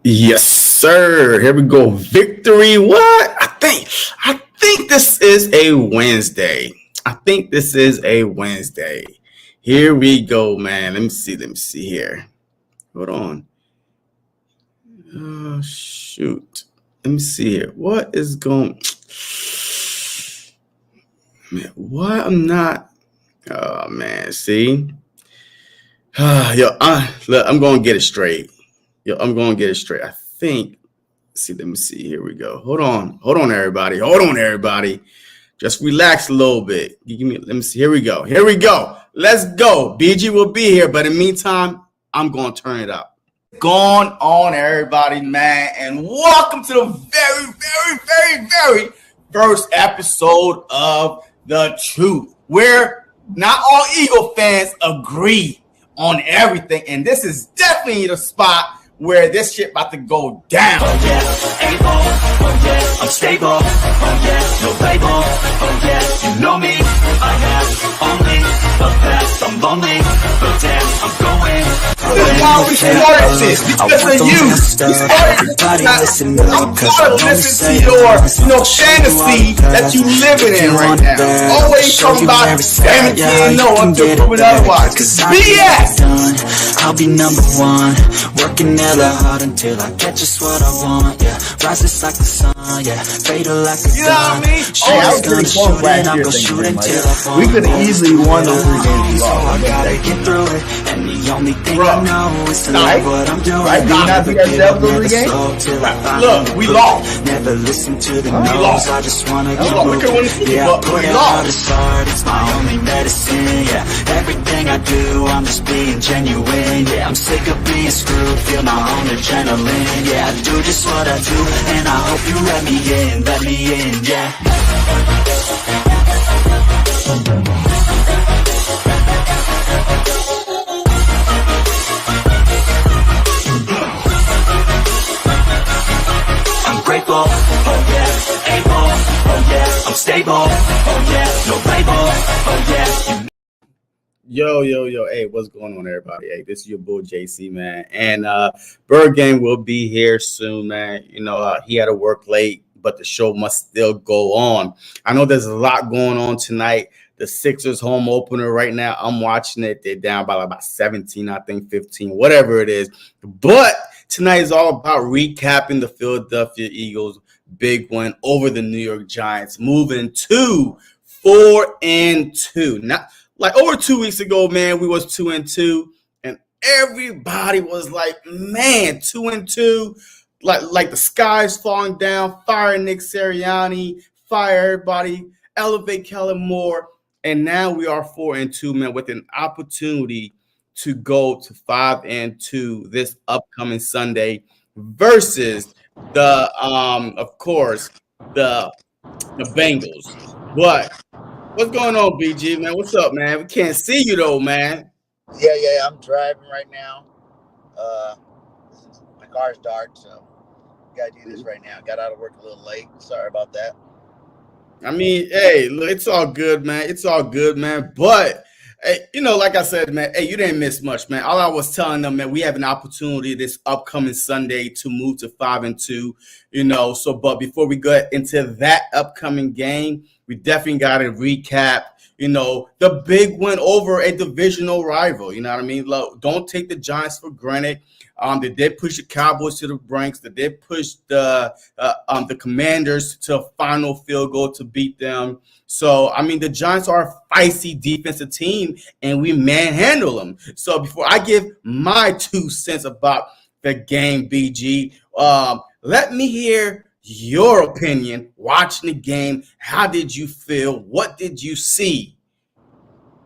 Yes, sir. Here we go. Victory. What? I think this is a Wednesday. I think this is a Wednesday. Here we go, man. Let me see. Let me see here. Hold on. Oh shoot. Let me see here. What is going? Man, what? I'm not. Oh man. See. Look, I'm gonna get it straight. I'm gonna get it straight. I think. See, let me see. Here we go. Hold on, everybody. Hold on, everybody. Just relax a little bit. Let me see. Here we go. Here we go. Let's go. BG will be here, but in the meantime, I'm gonna turn it up. Going on, everybody, man, and welcome to the very first episode of The Truth, where not all Eagle fans agree on everything, and this is definitely the spot where this shit about to go down. Oh yeah, able, oh yeah, I'm stable, oh yeah, no label, oh yeah, you know me, I have only the best, I'm lonely, but damn, I'm going. This is why we started this, because of you. We started listen to your fantasy that you living in right now. Always talking about everything, no one to prove it otherwise. BS! I'll be number one, working hella hard until I get just what I want, yeah. Rises like the sun, yeah. Fatal like a gun. You know what I mean? Shooters gonna shoot and I'm gonna shoot until I fall. We could have easily won those 3 games. So I gotta get through it, and the only thing I know is to love what I'm doing. Never give up, never slow till I find. Look, we lost. Never listen to the We no's, lost. I just wanna keep We couldn't win the moving. Super Yeah, Bowl, I put we it lost. out as hard, it's my only medicine. Yeah, everything I do, I'm just being genuine. Yeah, I'm sick of being screwed, feel my own adrenaline. Yeah, I do just what I do, and I hope you let me in, yeah. I'm grateful, oh yeah, able, oh yeah, I'm stable, oh yeah, no label, oh yeah. Yo. Hey, what's going on, everybody? Hey, this is your boy JC, man. And Birdgang will be here soon, man. You know, he had to work late, but the show must still go on. I know there's a lot going on tonight. The Sixers home opener right now. I'm watching it. They're down by about 17, I think 15, whatever it is. But tonight is all about recapping the Philadelphia Eagles' big win over the New York Giants, moving to 4-2. Now, like over 2 weeks ago, man, we was 2-2, and everybody was like, man, 2-2, like the sky's falling down. Fire Nick Sirianni, fire everybody, elevate Kellen Moore, and now we are 4-2, man, with an opportunity to go to 5-2 this upcoming Sunday versus the of course the Bengals. But what's going on, BG, man? What's up, man? We can't see you though, man. Yeah. I'm driving right now. My car's dark, so gotta do this right now. Got out of work a little late. Sorry about that. I mean, hey, look, it's all good, man. It's all good, man. But hey, you know, like I said, man, hey, you didn't miss much, man. All I was telling them, man, we have an opportunity this upcoming Sunday to move to 5-2, you know. So, but before we get into that upcoming game, we definitely got to recap, you know, the big win over a divisional rival. You know what I mean? Look, don't take the Giants for granted. They did push the Cowboys to the ranks. They did push the Commanders to a final field goal to beat them. So, I mean, the Giants are a feisty defensive team, and we manhandle them. So, before I give my 2 cents about the game, BG, let me hear your opinion watching the game. How did you feel? What did you see?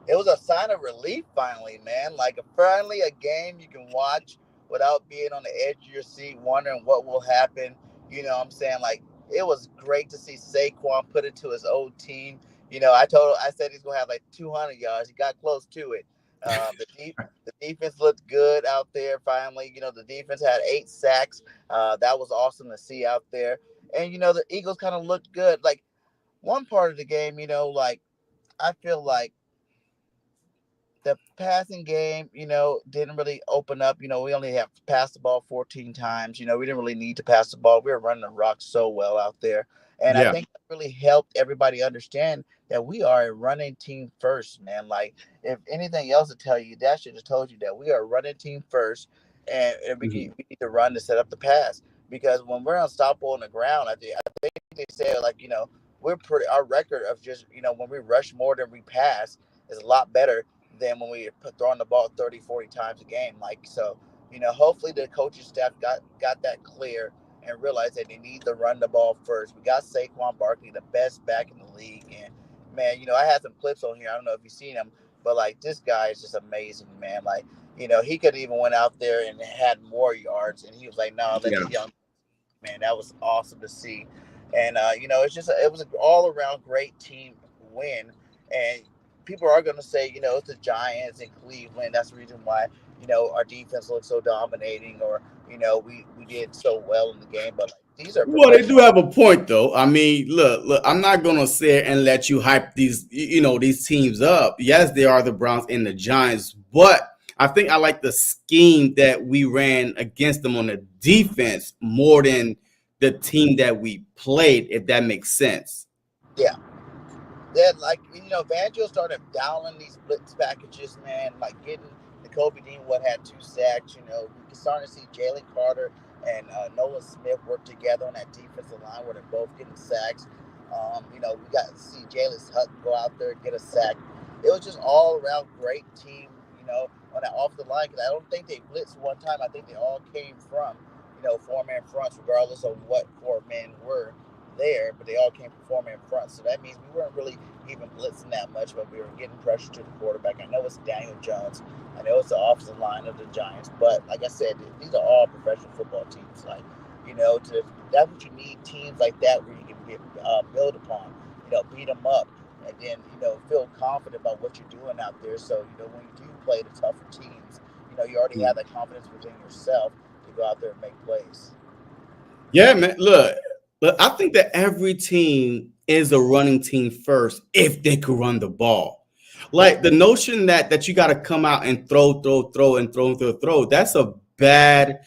It was a sign of relief finally, man. Like finally a game you can watch without being on the edge of your seat, wondering what will happen. You know what I'm saying? Like, it was great to see Saquon put it to his old team. You know, I said he's going to have like 200 yards. He got close to it. The defense looked good out there finally. You know, the defense had 8 sacks. That was awesome to see out there. And, you know, the Eagles kind of looked good. Like, one part of the game, you know, like, I feel like the passing game, didn't really open up. We only have passed the ball 14 times. We didn't really need to pass the ball. We were running the rock so well out there. And I Yeah. think that really helped everybody understand that we are a running team first, man. Like, if anything else to tell you, that should have told you that we are a running team first, and Mhm. we need to run to set up the pass. Because when we're unstoppable on the ground, I think they say, like, we're pretty, our record of just, when we rush more than we pass is a lot better than when we put throwing the ball 30, 40 times a game. Like, so, hopefully the coaching staff got that clear and realized that they need to run the ball first. We got Saquon Barkley, the best back in the league. And man, I had some clips on here. I don't know if you've seen him, but like, this guy is just amazing, man. Like, he could even went out there and had more yards, and he was like, "No, let Yeah. the young man." That was awesome to see. And it was an all around great team win. And people are going to say, it's the Giants and Cleveland. That's the reason why our defense looks so dominating, or we did so well in the game. But like, these are Well, they do professional. have a point, though. I mean, look. I'm not gonna sit and let you hype these, these teams up. Yes, they are the Browns and the Giants, but I think I like the scheme that we ran against them on the defense more than the team that we played. If that makes sense. Yeah. Then, like, Vangio started dialing these blitz packages, man, like getting the Kobe Dean what had 2 sacks. We starting to see Jalen Carter and Nolan Smith work together on that defensive line where they're both getting sacks. We got to see Jalen Hutton go out there and get a sack. It was just all around great team, on that off the line. Because I don't think they blitzed one time. I think they all came from, 4-man fronts, regardless of what 4 men were there, but they all came from 4-man front. So that means we weren't really even blitzing that much, but we were getting pressure to the quarterback. I know it's Daniel Jones. I know it's the offensive line of the Giants, but like I said, these are all professional football teams. Like, that's what you need, teams like that where you can build upon, beat them up, and then feel confident about what you're doing out there. So when you do play the tougher teams, you already have that confidence within yourself to go out there and make plays. Yeah, man. Look, I think that every team is a running team first if they could run the ball. Like the notion that you got to come out and throw, and throw. That's a bad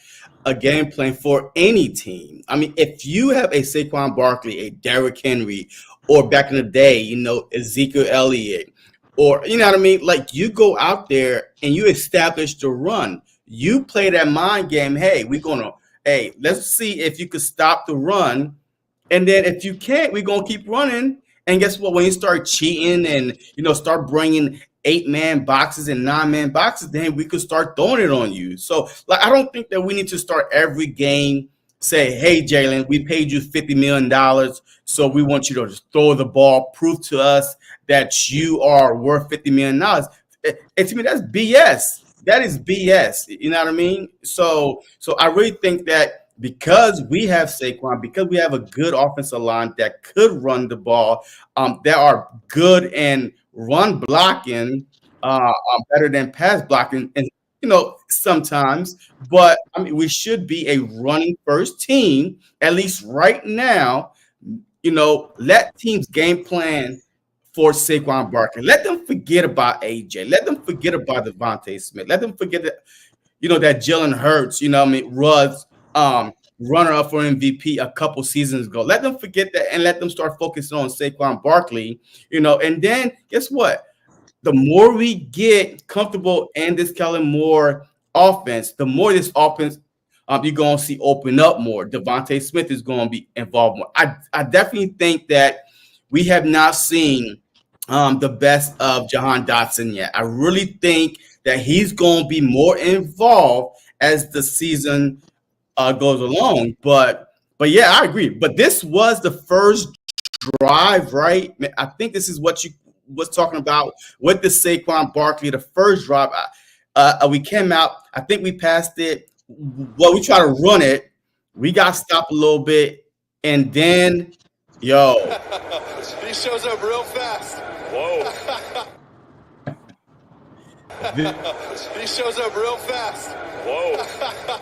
a game plan for any team. I mean, if you have a Saquon Barkley, a Derrick Henry, or back in the day, Ezekiel Elliott, or you know what I mean, like you go out there and you establish the run. You play that mind game. Hey, let's see if you could stop the run. And then if you can't, we're going to keep running. And guess what? When you start cheating and, start bringing 8-man boxes and 9-man boxes, then we could start throwing it on you. So, like, I don't think that we need to start every game say, hey, Jalen, we paid you $50 million. So we want you to just throw the ball, prove to us that you are worth $50 million. And to me, that's BS. That is BS. You know what I mean? So I really think that because we have Saquon, because we have a good offensive line that could run the ball, that are good in run blocking, better than pass blocking, and sometimes. But I mean, we should be a running first team at least right now. Let teams game plan for Saquon Barkley. Let them forget about AJ. Let them forget about Devontae Smith. Let them forget that, that Jalen Hurts, was runner up for MVP a couple seasons ago. Let them forget that and let them start focusing on Saquon Barkley, and then guess what? The more we get comfortable in this Kellen Moore offense, the more this offense you're going to see open up more. Devontae Smith is going to be involved more. I definitely think that we have not seen the best of Jahan Dotson yet. I really think that he's going to be more involved as the season goes along. But yeah, I agree. But this was the first drive, right? I think this is what you was talking about with the Saquon Barkley, the first drive. We came out. I think we passed it. Well, we tried to run it. We got stopped a little bit, and then, yo, he shows up real fast. Whoa. He shows up real fast. Whoa.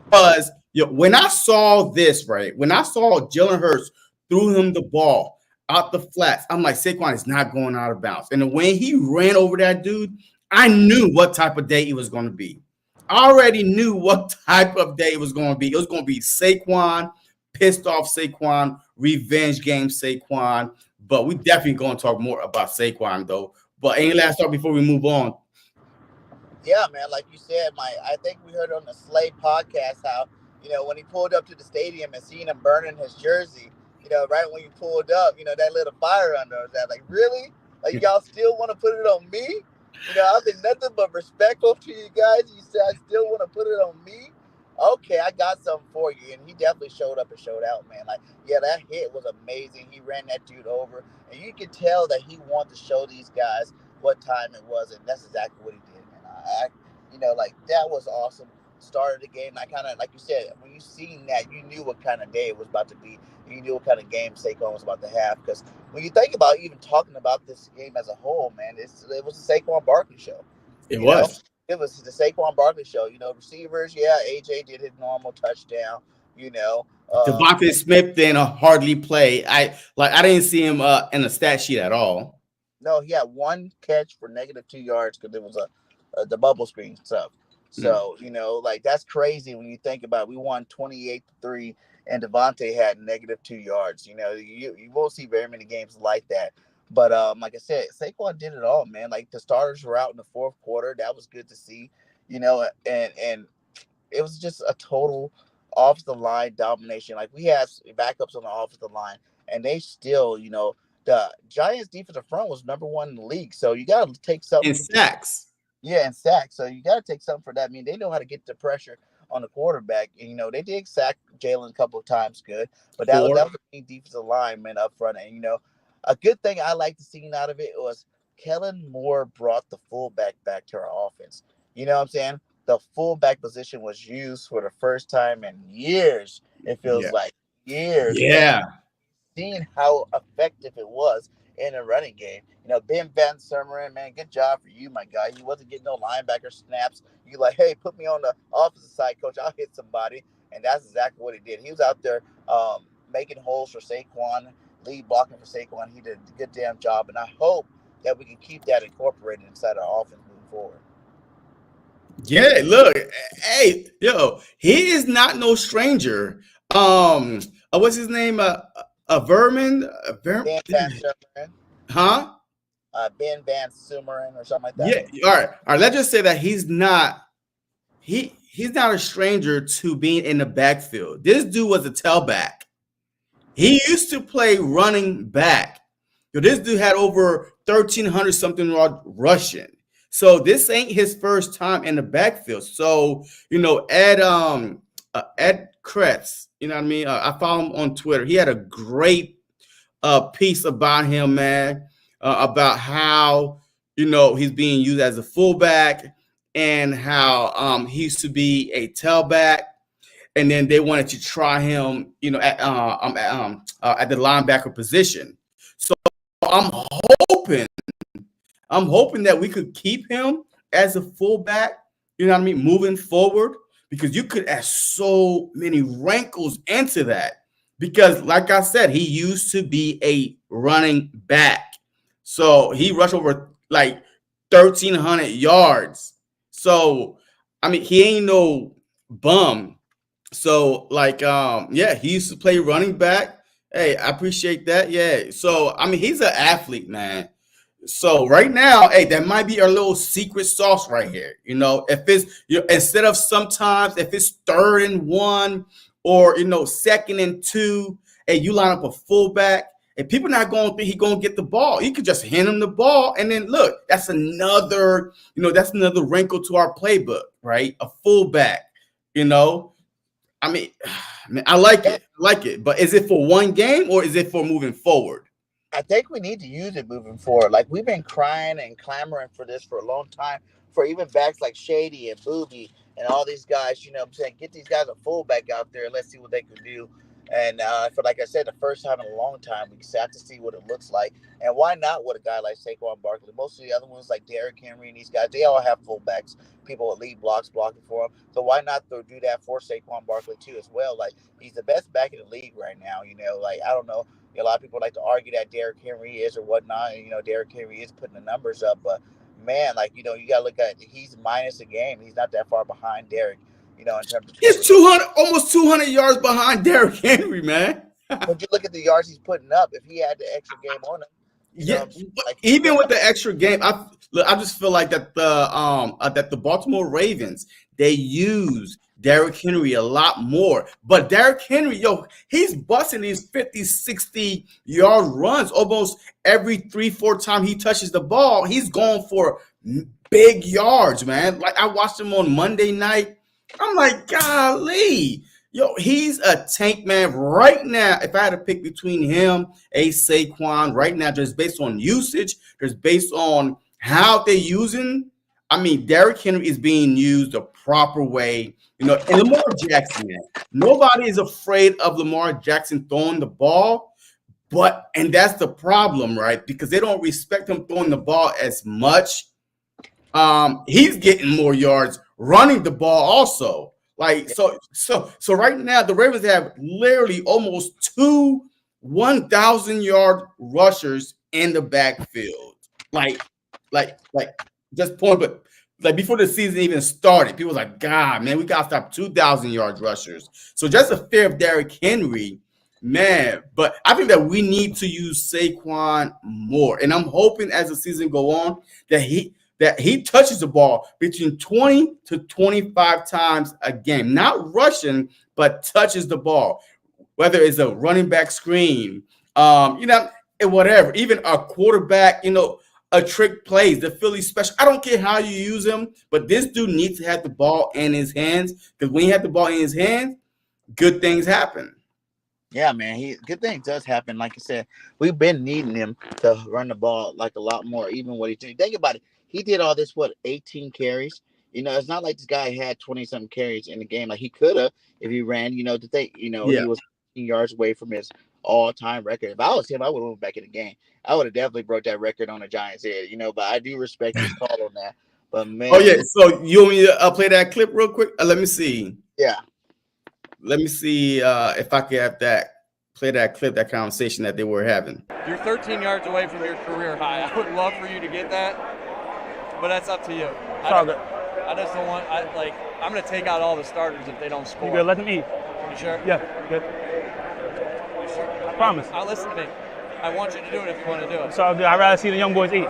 Because when I saw this, right, when I saw Jalen Hurts threw him the ball out the flats, I'm like, Saquon is not going out of bounds. And when he ran over that dude, I knew what type of day it was going to be. I already knew what type of day it was going to be. It was going to be Saquon, pissed off Saquon, revenge game Saquon. But we definitely going to talk more about Saquon though. But any last thought before we move on? Yeah, man, like you said, I think we heard on the Slay podcast how, when he pulled up to the stadium and seen him burning his jersey, right when you pulled up, that lit a fire under us. That like, really? Like y'all still want to put it on me? I've been nothing but respectful to you guys. You said I still want to put it on me. Okay, I got something for you. And he definitely showed up and showed out, man. Like, yeah, that hit was amazing. He ran that dude over. And you could tell that he wanted to show these guys what time it was. And that's exactly what he did, man. Like that was awesome. Started the game. I kind of, like you said, when you seen that, you knew what kind of day it was about to be. You knew what kind of game Saquon was about to have. Because when you think about even talking about this game as a whole, man, it was a Saquon Barkley show. It You know, was. it was the Saquon Barkley show. Receivers, yeah, AJ did his normal touchdown. You know, um, Devontae Smith didn't hardly play. I didn't see him in the stat sheet at all. no, he had one catch for -2 yards because it was the bubble screen stuff. Mm. So like that's crazy when you think about it. We won 28-3, and Devontae had -2 yards. You won't see very many games like that. But like I said, Saquon did it all, man. Like the starters were out in the fourth quarter. That was good to see. And it was just a total offensive line domination. Like we had backups on the offensive line, and they still, the Giants' defensive front was number one in the league. So you got to take In something. sacks. Yeah, and sacks. So you got to take something for that. I mean, they know how to get the pressure on the quarterback. And, they did sack Jalen a couple of times, good, but that Four. was a defensive lineman up front. And a good thing I like to see out of it was Kellen Moore brought the fullback back to our offense. You know what I'm saying? The fullback position was used for the first time in years. It feels Yeah. like years, and Yeah. seeing how effective it was in a running game. Ben Van Sumeren, man, good job for you, my guy. He wasn't getting no linebacker snaps. You like, hey, put me on the offensive side, coach. I'll hit somebody, and that's exactly what he did. He was out there making holes for Saquon, lead blocking for Saquon. He did a good damn job, and I hope that we can keep that incorporated inside our offense moving forward. Yeah, look, hey, yo, he is not no stranger. What's his name? Vermin, Ben Van Sumeren, huh? Ben Van Sumeren, or something like that. Yeah. All right. Let's just say that he's not a stranger to being in the backfield. This dude was a tailback. He used to play running back. Yo, this dude had over 1,300 something rushing. So this ain't his first time in the backfield. So Ed Kretz, you know what I mean. I follow him on Twitter. He had a great piece about him, man, about how he's being used as a fullback and how he used to be a tailback, and then they wanted to try him, at the linebacker position. So I'm hoping, I'm hoping that we could keep him as a fullback. You know what I mean, moving forward, because you could add so many wrinkles into that. Because, like I said, he used to be a running back, so he rushed over like 1,300 yards. So, I mean, he ain't no bum. So yeah, he used to play running back. Hey, I appreciate that. Yeah. So I mean, he's an athlete, man. So right now, hey, that might be our little secret sauce right here. If it's instead of sometimes if it's 3rd and 1 or second and 2, hey, you line up a fullback, and people not going to think he going to get the ball. You could just hand him the ball, and then look, that's another wrinkle to our playbook, right? A fullback, you know. I mean, man, I like it. I like it. But is it for one game or is it for moving forward? I think we need to use it moving forward. Like we've been crying and clamoring for this for a long time. For even backs like Shady and Booby and all these guys, you know what I'm saying? Get these guys a fullback out there and let's see what they can do. And for like I said, the first time in a long time, we just have to see what it looks like. And why not with a guy like Saquon Barkley? Most of the other ones like Derrick Henry and these guys, they all have fullbacks, people with lead blocks blocking for them. So why not do that for Saquon Barkley too as well? Like he's the best back in the league right now. Like I don't know, a lot of people like to argue that Derrick Henry is or whatnot. And, Derrick Henry is putting the numbers up, but man, like, you got to look at he's minus a game. He's not that far behind Derek, in terms of He's 200, almost 200 yards behind Derrick Henry, man. But you look at the yards he's putting up. If he had the extra game on him, Yeah, even with the extra game, I just feel like that the Baltimore Ravens, they use Derrick Henry a lot more. But Derrick Henry, he's busting these 50, 60-yard runs almost every 3-4 times he touches the ball. He's going for big yards, man. Like, I watched him on Monday night. I'm like, golly. He's a tank, man. Right now, if I had to pick between him, Saquon, right now, just based on usage, just based on how they're using, I mean, Derrick Henry is being used the proper way. And Lamar Jackson, man. Nobody is afraid of Lamar Jackson throwing the ball, and that's the problem, right? Because they don't respect him throwing the ball as much. He's getting more yards running the ball also. Like, so right now, the Ravens have literally almost 2 1,000-yard rushers in the backfield. Like just point, but like before the season even started, people was like, God, man, we got to stop 2,000-yard rushers. So just a fear of Derrick Henry, man. But I think that we need to use Saquon more. And I'm hoping as the season go on that he touches the ball between 20 to 25 times a game, not rushing, but touches the ball, whether it's a running back screen, whatever, even a quarterback, a trick plays, the Philly special. I don't care how you use him, but this dude needs to have the ball in his hands, because when he has the ball in his hands, good things happen. Yeah, man, good things does happen. Like I said, we've been needing him to run the ball like a lot more, even what he's doing. Think about it. He did all this, 18 carries? It's not like this guy had 20-something carries in the game. Like, he could have if he ran, he was 15 yards away from his all-time record. If I was him, I would have went back in the game. I would have definitely broke that record on the Giants' head, but I do respect his call on that. But, man. Oh, yeah, so you want me to play that clip real quick? Let me see. Yeah. Let me see if I can have play that clip, that conversation that they were having. You're 13 yards away from your career high. I would love for you to get that, but that's up to you. I just don't want. I'm going to take out all the starters if they don't score. You good? Let them eat. You sure? Yeah, good. I promise. I'll listen to me. I want you to do it if you want to do it. It's all good. I'd rather see the young boys eat.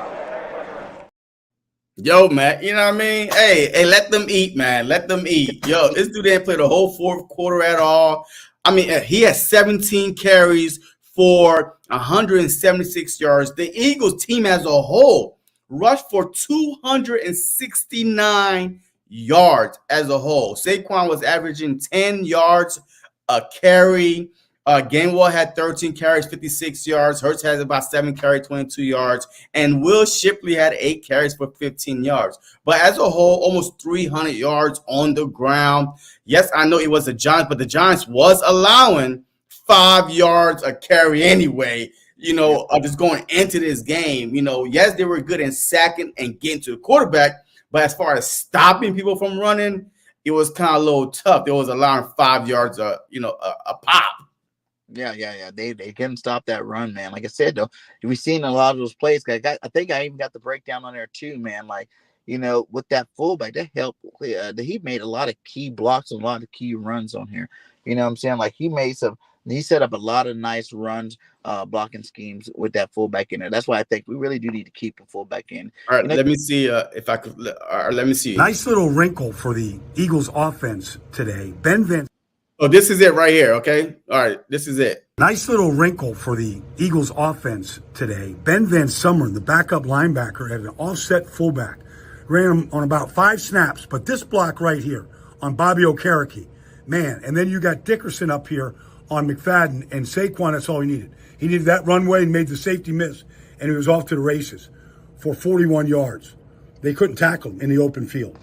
Yo, man, you know what I mean? Hey, let them eat, man. Let them eat. Yo, this dude didn't play the whole fourth quarter at all. I mean, he had 17 carries for 176 yards. The Eagles team as a whole rushed for 269 yards as a whole. Saquon was averaging 10 yards a carry. Gainwell had 13 carries, 56 yards. Hurts has about 7 carries, 22 yards. And Will Shipley had 8 carries for 15 yards. But as a whole, almost 300 yards on the ground. Yes, I know it was the Giants, but the Giants was allowing 5 yards a carry anyway, just going into this game. Yes, they were good in sacking and getting to the quarterback. But as far as stopping people from running, it was kind of a little tough. They was allowing 5 yards a pop. Yeah. They couldn't stop that run, man. Like I said, though, we've seen a lot of those plays. I think I even got the breakdown on there too, man. Like, with that fullback, that helped. He made a lot of key blocks and a lot of key runs on here. You know what I'm saying? Like, he set up a lot of nice runs, blocking schemes with that fullback in there. That's why I think we really do need to keep a fullback in. All right, let me see if I could. Let me see. Nice little wrinkle for the Eagles offense today. Ben Vince. Oh, this is it right here, okay? All right, this is it. Nice little wrinkle for the Eagles offense today. Ben Van Summer, the backup linebacker, had an offset fullback. Ran him on about 5 snaps, but this block right here on Bobby Okereke, man. And then you got Dickerson up here on McFadden and Saquon. That's all he needed. He needed that runway and made the safety miss, and he was off to the races for 41 yards. They couldn't tackle him in the open field.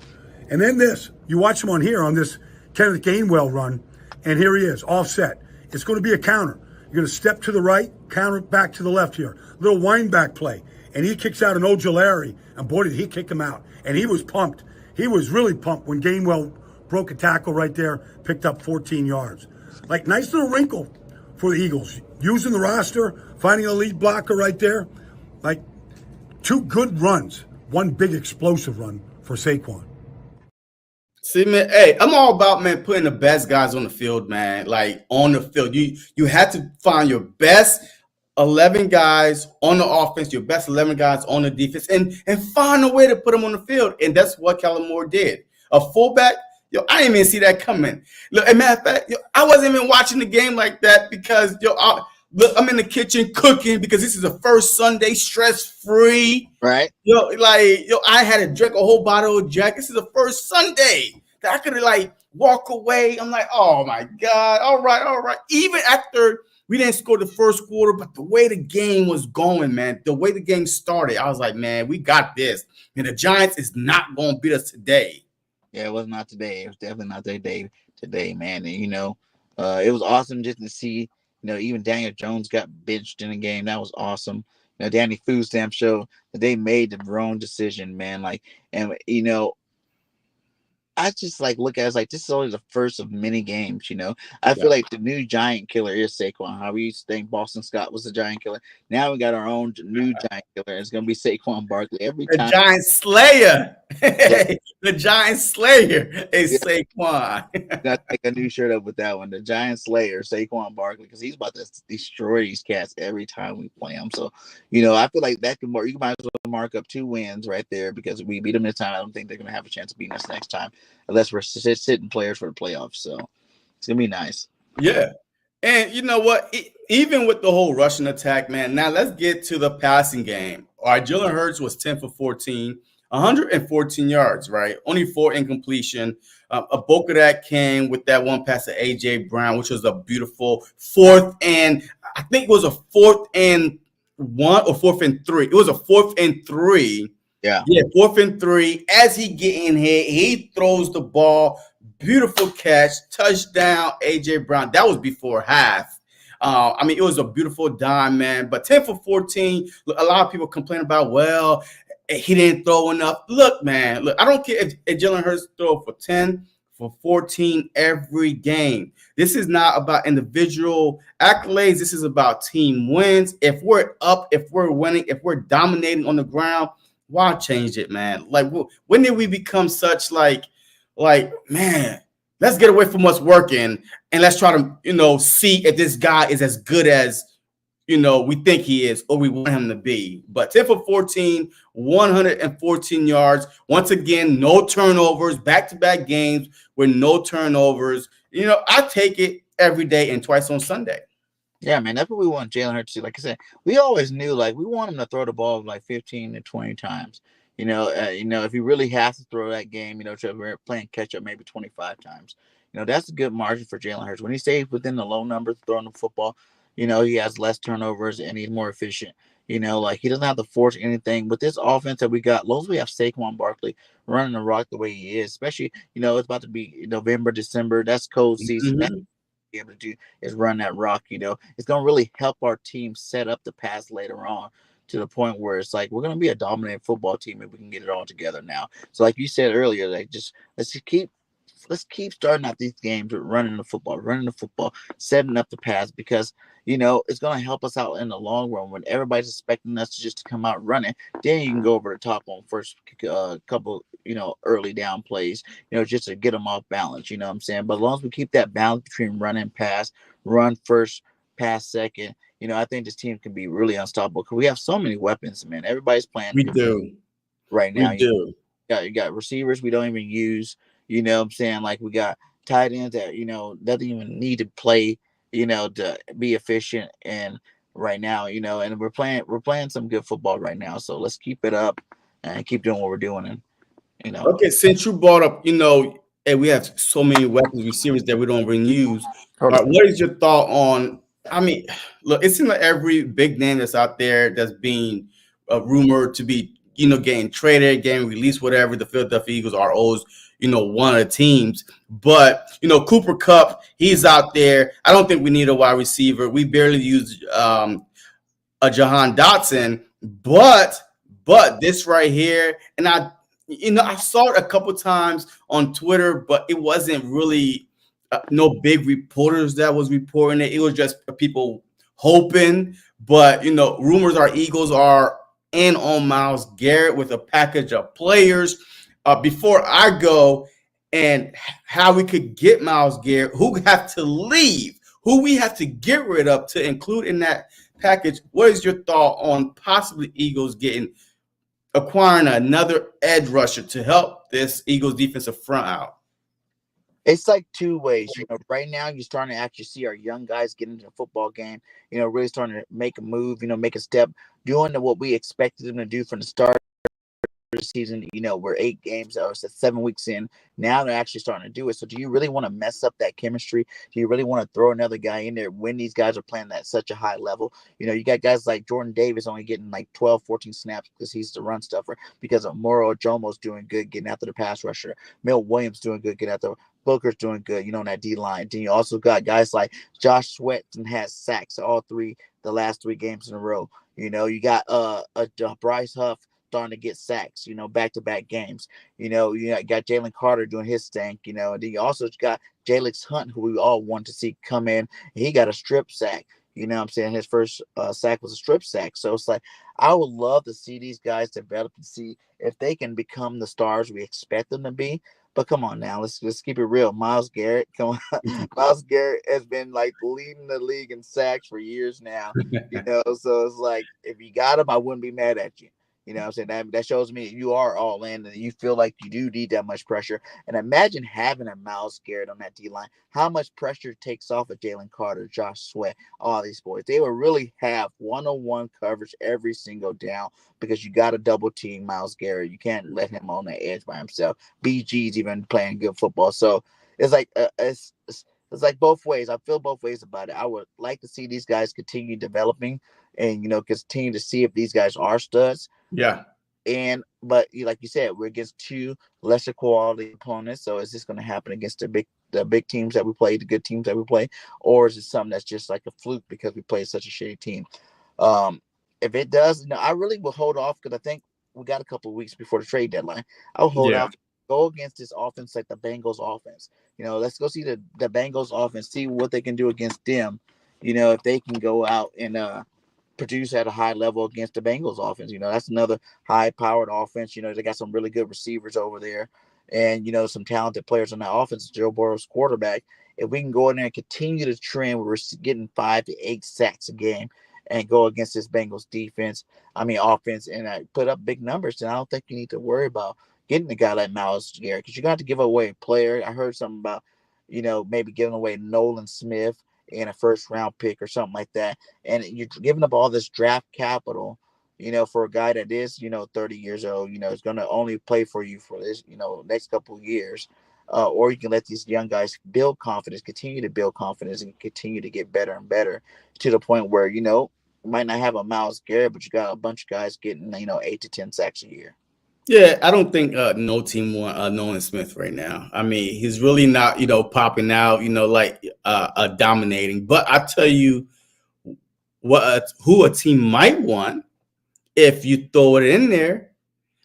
And then this, you watch him on here on this Kenneth Gainwell run, and here he is, offset. It's going to be a counter. You're going to step to the right, counter back to the left here. Little wind back play. And he kicks out an Ojulari, and boy, did he kick him out. And he was pumped. He was really pumped when Gainwell broke a tackle right there, picked up 14 yards. Like, nice little wrinkle for the Eagles. Using the roster, finding a lead blocker right there. Like, 2 good runs one big explosive run for Saquon. See, man, hey, I'm all about, man, putting the best guys on the field, man. Like, on the field. You had to find your best 11 guys on the offense, your best 11 guys on the defense, and find a way to put them on the field. And that's what Kellen Moore did. A fullback, I didn't even see that coming. Look, as a matter of fact, I wasn't even watching the game like that because, I'm in the kitchen cooking because this is the first Sunday stress-free. Right. I had to drink a whole bottle of Jack. This is the first Sunday that I could walk away. I'm like, oh my God. All right. Even after we didn't score the first quarter, but the way the game was going, man, the way the game started, I was like, man, we got this. And the Giants is not going to beat us today. Yeah, it was not today. It was definitely not their day today, man. And, it was awesome just to see, even Daniel Jones got benched in the game. That was awesome. Danny Foodstamp showed that they made the wrong decision, man. I just look at it this is only the first of many games, I feel like the new giant killer is Saquon. How we used to think Boston Scott was the giant killer. Now we got our own new giant killer. It's gonna be Saquon Barkley every time. The giant slayer. The giant slayer is Saquon. Gotta take a new shirt up with that one. The giant slayer, Saquon Barkley, because he's about to destroy these cats every time we play them. So, I feel like that you might as well mark up 2 wins right there because we beat them this time. I don't think they're gonna have a chance of beating us next time. Unless we're sitting players for the playoffs. So it's going to be nice. Yeah. And you know what? Even with the whole rushing attack, man, now let's get to the passing game. All right, Jalen Hurts was 10 for 14, 114 yards, right? Only 4 incompletion. A bulk of that came with that one pass to A.J. Brown, which was a beautiful 4th and I think it was a 4th and 1 or 4th and 3. It was a 4th and 3. Yeah, 4th and 3. As he get in here, he throws the ball. Beautiful catch, touchdown, A.J. Brown. That was before half. It was a beautiful dime, man. But 10 for 14, a lot of people complain about, well, he didn't throw enough. Look, man, I don't care if Jalen Hurts throw for 10, for 14 every game. This is not about individual accolades. This is about team wins. If we're up, if we're winning, if we're dominating on the ground, why change it, man? When did we become such man, let's get away from what's working and let's try to, see if this guy is as good as, we think he is or we want him to be. But 10 for 14, 114 yards. Once again, no turnovers, back-to-back games with no turnovers. I take it every day and twice on Sunday. Yeah, man, that's what we want Jalen Hurts to do. Like I said, we always knew we want him to throw the ball 15 to 20 times. If he really has to throw that game, we're playing catch up maybe 25 times. That's a good margin for Jalen Hurts. When he stays within the low numbers throwing the football, he has less turnovers and he's more efficient. He doesn't have to force anything. With this offense that we got, as long as we have Saquon Barkley running the rock the way he is, especially, it's about to be November, December. That's cold season. Mm-hmm. Be able to do is run that rock. It's going to really help our team set up the pass later on to the point where it's we're going to be a dominant football team if we can get it all together now. So like you said earlier, let's keep starting out these games with running the football, setting up the pass because it's going to help us out in the long run when everybody's expecting us to just come out running. Then you can go over the top on first couple early down plays, just to get them off balance, you know what I'm saying? But as long as we keep that balance between run and pass, run first, pass second, I think this team can be really unstoppable because we have so many weapons, man. Everybody's playing. We do. Right now. We do. You got receivers we don't even use, you know what I'm saying? We got tight ends that, doesn't even need to play, to be efficient. And right now, and we're playing some good football right now. So let's keep it up and keep doing what we're doing. And, Okay, since you brought up, hey, we have so many weapons, receivers that we don't even use. What is your thought on, look, it seems like every big name that's out there that's being rumored to be, getting traded, getting released, whatever, the Philadelphia Eagles are always, one of the teams. But, Cooper Kupp, he's out there. I don't think we need a wide receiver. We barely use a Jahan Dotson. But this right here, and I saw it a couple times on Twitter, but it wasn't really no big reporters that was reporting it. It was just people hoping. But, rumors are Eagles are in on Myles Garrett with a package of players. Before I go, and how we could get Myles Garrett, who have to leave, who we have to get rid of to include in that package. What is your thought on possibly Eagles acquiring another edge rusher to help this Eagles defensive front out? It's like two ways. Right now you're starting to actually see our young guys get into the football game, really starting to make a move, make a step, doing what we expected them to do from the start of the season. We're 8 games or 7 weeks in. Now they're actually starting to do it. So do you really want to mess up that chemistry? Do you really want to throw another guy in there when these guys are playing at such a high level? You got guys like Jordan Davis only getting like 12, 14 snaps because he's the run stuffer, because of Moro Jomo's doing good getting after the pass rusher. Milt Williams doing good getting after Booker's doing good, on that D line. Then you also got guys like Josh Sweat and has sacks the last 3 games in a row. You got Bryce Huff starting to get sacks, back-to-back games. You got Jalen Carter doing his thing, and then you also got Jalix Hunt, who we all want to see come in. He got a strip sack. What I'm saying? His first sack was a strip sack. So it's like, I would love to see these guys develop and see if they can become the stars we expect them to be. But come on now, let's keep it real. Myles Garrett, come on. Myles Garrett has been like leading the league in sacks for years now. So it's like, if you got him, I wouldn't be mad at you. What I'm saying? That shows me you are all in and you feel like you do need that much pressure. And imagine having a Myles Garrett on that D-line. How much pressure takes off of Jalen Carter, Josh Sweat, all these boys. They will really have one-on-one coverage every single down, because you got to double team Myles Garrett. You can't let him on the edge by himself. BG's even playing good football. So it's like it's like both ways. I feel both ways about it. I would like to see these guys continue developing and, continue to see if these guys are studs. Yeah. But like you said, we're against 2 lesser quality opponents. So is this going to happen against the big teams that we play, the good teams that we play, or is it something that's just like a fluke because we play such a shitty team? If it does, I really will hold off, because I think we got a couple of weeks before the trade deadline. I'll hold off, go against this offense like the Bengals offense. Let's go see the Bengals offense, see what they can do against them. If they can go out and produce at a high level against the Bengals offense. That's another high-powered offense. They got some really good receivers over there and, some talented players on that offense. Joe Burrow's quarterback. If we can go in there and continue to trend where we're getting 5 to 8 sacks a game and go against this Bengals offense, and put up big numbers, then I don't think you need to worry about getting a guy like Myles Garrett, because you're going to have to give away a player. I heard something about, maybe giving away Nolan Smith and a first-round pick or something like that. And you're giving up all this draft capital, for a guy that is, 30 years old, is going to only play for you for this, next couple of years. Or you can let these young guys build confidence, continue to build confidence, and continue to get better and better to the point where, you might not have a Myles Garrett, but you got a bunch of guys getting, 8 to 10 sacks a year. Yeah, I don't think no team want Nolan Smith right now. He's really not, popping out, dominating. But I tell you who a team might want if you throw it in there,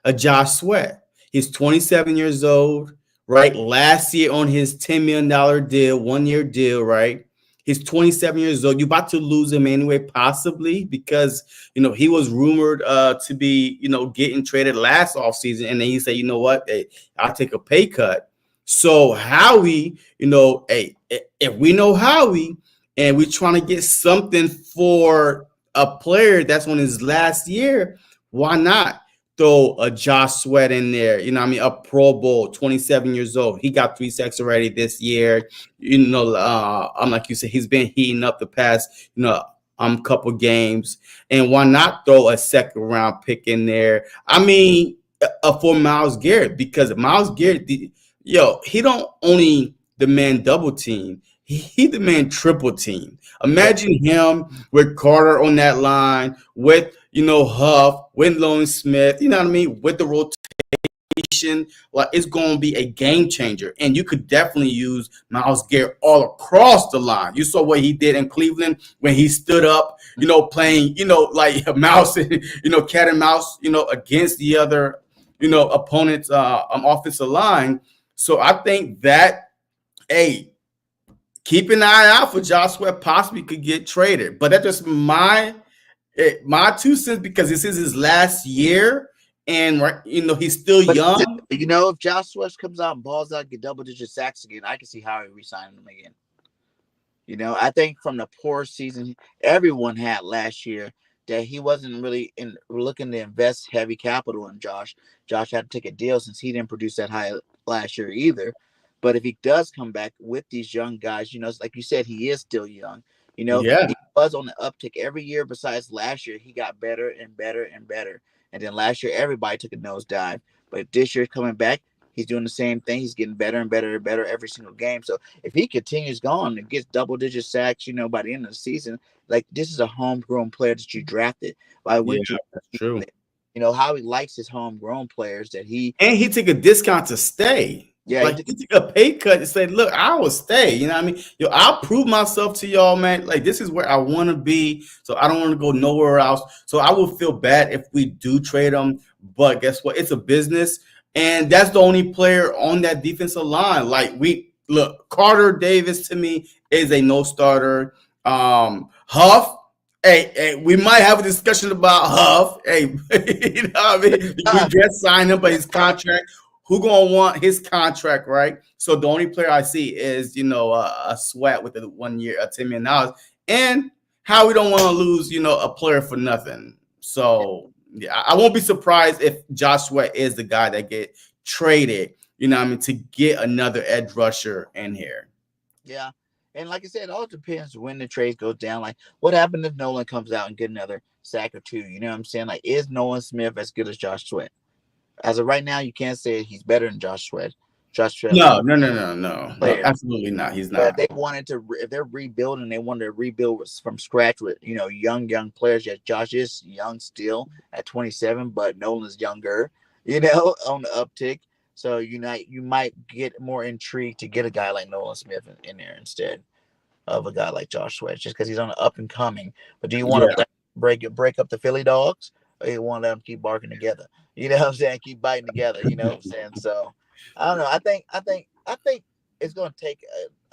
a Josh Sweat. He's 27 years old, right? Last year on his $10 million deal, 1-year deal, right? He's 27 years old. You're about to lose him anyway, possibly, because, he was rumored to be, getting traded last offseason. And then he said, you know what? Hey, I'll take a pay cut. So Howie, hey, if we know Howie and we're trying to get something for a player that's on his last year, why not throw a Josh Sweat in there? A Pro Bowl, 27 years old. He got 3 sacks already this year. Like you said, he's been heating up the past, couple games. And why not throw a 2nd round pick in there? For Myles Garrett, because Myles Garrett, he don't only demand double team. He demand triple team. Imagine him with Carter on that line, with, Huff, with Nolan Smith, with the rotation. Like, it's going to be a game changer. And you could definitely use Myles Garrett all across the line. You saw what he did in Cleveland when he stood up, playing, like a mouse, cat and mouse, against the other, opponent's offensive line. So I think that, keep an eye out for Josh Sweat, possibly could get traded. But that's just my My 2 cents, because this is his last year, and he's still But young. if Josh Sweat comes out and balls out, get double-digit sacks again, I can see Howie re-signing him again. I think from the poor season everyone had last year that he wasn't really looking to invest heavy capital in Josh. Josh had to take a deal since he didn't produce that high last year either. But if he does come back with these young guys, like you said, he is still young. Yeah, He was on the uptick every year. Besides last year, he got better and better and better. And then last year, everybody took a nosedive. But this year, coming back, he's doing the same thing. He's getting better and better and better every single game. So if he continues going and gets double-digit sacks, by the end of the season, like this is a homegrown player that you drafted. Why wouldn't you? that's true. How he likes his homegrown players that he. And he took a discount to stay. Yeah, Like he took a pay cut and said, "Look, I will stay." You know what I mean? I'll prove myself to y'all, man. Like this is where I want to be. So I don't want to go nowhere else. So I will feel bad if we do trade him. But guess what? It's a business, and that's the only player on that defensive line. Like Carter Davis to me is a no starter. Huff. Hey, we might have a discussion about Huff. Hey, you know what I mean? We just signed him, but his contract. Who gonna want his contract, right? So the only player I see is a Sweat with the 1 year, $10 million, and how we don't want to lose a player for nothing. So yeah, I won't be surprised if Josh Sweat is the guy that get traded. To get another edge rusher in here. Yeah, and like I said, it all depends when the trade goes down. Like, what happened if Nolan comes out and get another sack or two? You know what I'm saying? Like, is Nolan Smith as good as Josh Sweat? As of right now, you can't say he's better than Josh Sweat. No, absolutely not. He's not. But they wanted to, if they're rebuilding, they wanted to rebuild from scratch with young players. Yes, Josh is young still at 27, but Nolan's younger. On the uptick. So you might get more intrigued to get a guy like Nolan Smith in there instead of a guy like Josh Sweat, just because he's on the up and coming. But do you want to break up the Philly dogs, or you want them to keep barking together? You know what I'm saying? Keep biting together. You know what I'm saying? So I don't know. I think it's going to take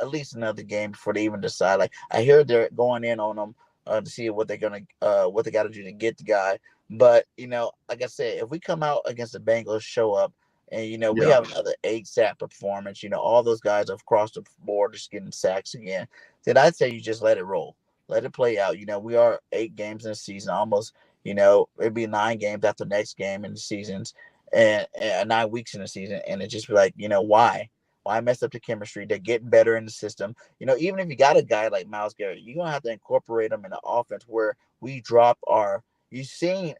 at least another game before they even decide. Like I hear they're going in on them to see what they're gonna what they got to do to get the guy. But like I said, if we come out against the Bengals, show up, and we have another 8-sack performance, all those guys have crossed the board just getting sacks again, then I'd say you just let it roll, let it play out. We are 8 games in the season, almost. It'd be 9 games after the next game in the seasons, and 9 weeks in the season, and it just be like, why mess up the chemistry? They're getting better in the system. Even if you got a guy like Myles Garrett, you're gonna have to incorporate him in the offense where we drop our. You've seen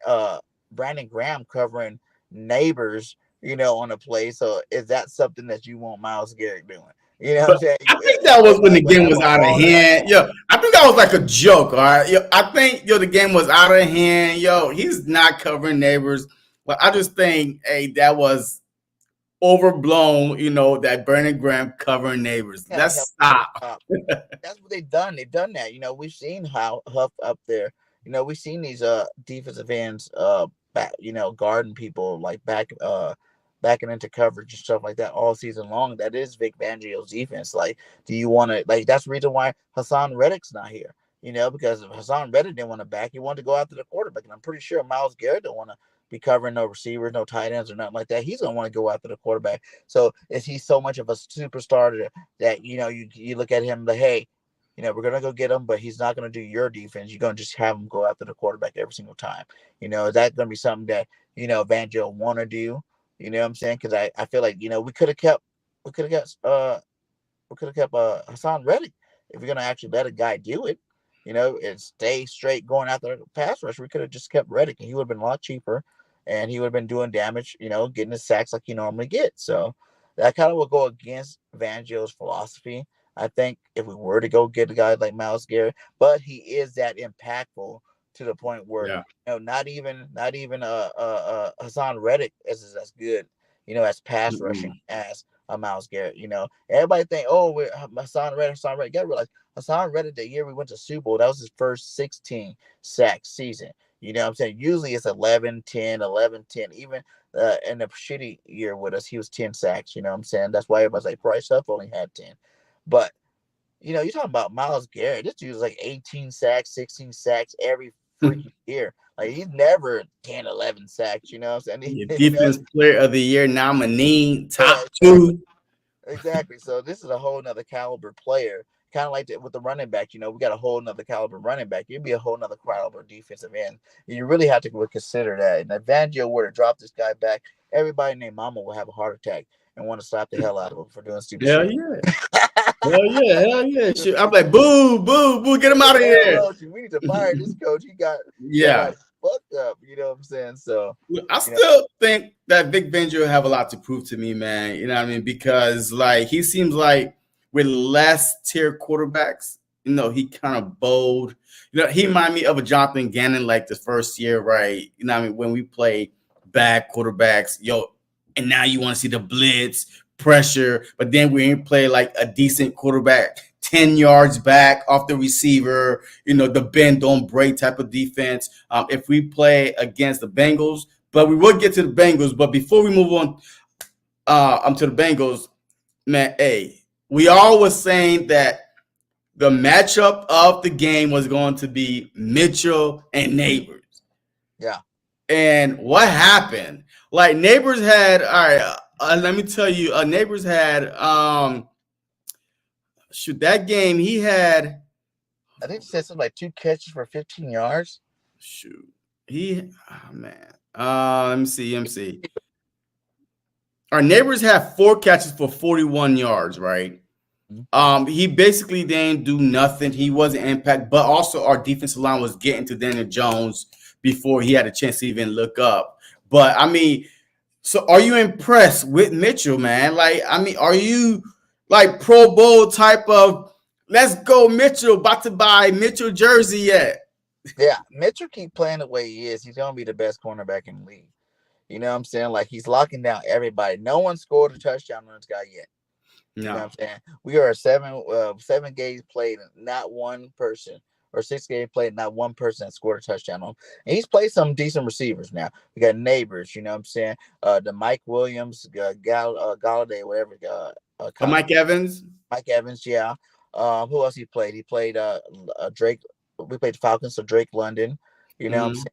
Brandon Graham covering neighbors, on a play. So is that something that you want Myles Garrett doing? What I'm saying? I think that was when the game was out of hand. I think that was like a joke. All right. I think the game was out of hand. He's not covering neighbors. But I just think, that was overblown. That Brandon Graham covering neighbors. Let's stop. That's what they've done. They've done that. We've seen how Huff up there. We've seen these defensive ends back, guarding people like backing into coverage and stuff like that all season long. That is Vic Fangio's defense. Like, do you want to that's the reason why Hassan Reddick's not here? Because if Hassan Reddick didn't want to back, he wanted to go after the quarterback. And I'm pretty sure Myles Garrett don't want to be covering no receivers, no tight ends or nothing like that. He's gonna want to go after the quarterback. So is he so much of a superstar that you look at him like, hey, we're going to go get him, but he's not going to do your defense. You're going to just have him go after the quarterback every single time. Is that going to be something that, Fangio want to do? You know what I'm saying? Because I feel like, we could have kept Hassan Reddick if you're going to actually let a guy do it, and stay straight going after the pass rush. We could have just kept Reddick, and he would have been a lot cheaper, and he would have been doing damage, getting his sacks like he normally gets. So that kind of will go against Fangio's philosophy. I think if we were to go get a guy like Myles Garrett, but he is that impactful to the point where not even Hassan Reddick is as good, as pass rushing as a Myles Garrett. Everybody think, we're Hassan Reddick. You gotta realize Hassan Reddick, the year we went to Super Bowl, that was his first 16 sack season. You know what I'm saying? Usually it's 11, 10. Even in a shitty year with us, he was 10 sacks. You know what I'm saying? That's why everybody's like, Bryce Huff only had 10. But, you're talking about Myles Garrett. This dude's like 18 sacks, 16 sacks every freaking year. Like he's never 10, 11 sacks. You know what I'm saying? Your defense player of the year nominee, top Yeah, two. exactly. So this is a whole nother caliber player. Kind of like with the running back, we got a whole nother caliber running back. You'd be a whole nother caliber defensive end. You really have to consider that. And if Fangio were to drop this guy back, everybody named Mama will have a heart attack and want to slap the hell out of him for doing stupid Hell shit. yeah. Hell yeah. Shit. I'm like, boo, boo, boo, get him out of here. We need to fire this coach. He got Yeah. fucked up. You know what I'm saying? So I still think that Vic Fangio have a lot to prove to me, man. You know what I mean? Because like he seems like with less tier quarterbacks, he kind of bold. He remind me of a Jonathan Gannon like the first year, right? You know what I mean? When we play bad quarterbacks, and now you want to see the blitz pressure, but then we ain't play like a decent quarterback 10 yards back off the receiver, the bend don't break type of defense. If we play against the Bengals, but we will get to the Bengals. But before we move on to the Bengals, man, we all was saying that the matchup of the game was going to be Mitchell and Neighbors. Yeah. And what happened? Like Neighbors had, all right, let me tell you, Neighbors had, that game he had. I think he said something like 2 catches for 15 yards. Man. Let me see. Our Neighbors had 4 catches for 41 yards, right? He basically didn't do nothing. He wasn't impact, but also our defensive line was getting to Daniel Jones before he had a chance to even look up. But I mean, so are you impressed with Mitchell, man? Like, I mean, are you like Pro Bowl type of let's go Mitchell, about to buy Mitchell jersey yet? Yeah, Mitchell keep playing the way he is. He's gonna be the best cornerback in the league. You know what I'm saying? Like he's locking down everybody. No one scored a touchdown on this guy yet. No. You know what I'm saying? We are 7 games played, not one person, or 6 games played, not one person that scored a touchdown on him. And he's played some decent receivers now. We got Neighbors, you know what I'm saying? The Mike Williams, Galladay, whatever. Mike Evans. Mike Evans, yeah. Who else he played? He played Drake. We played the Falcons, so Drake London. You know what I'm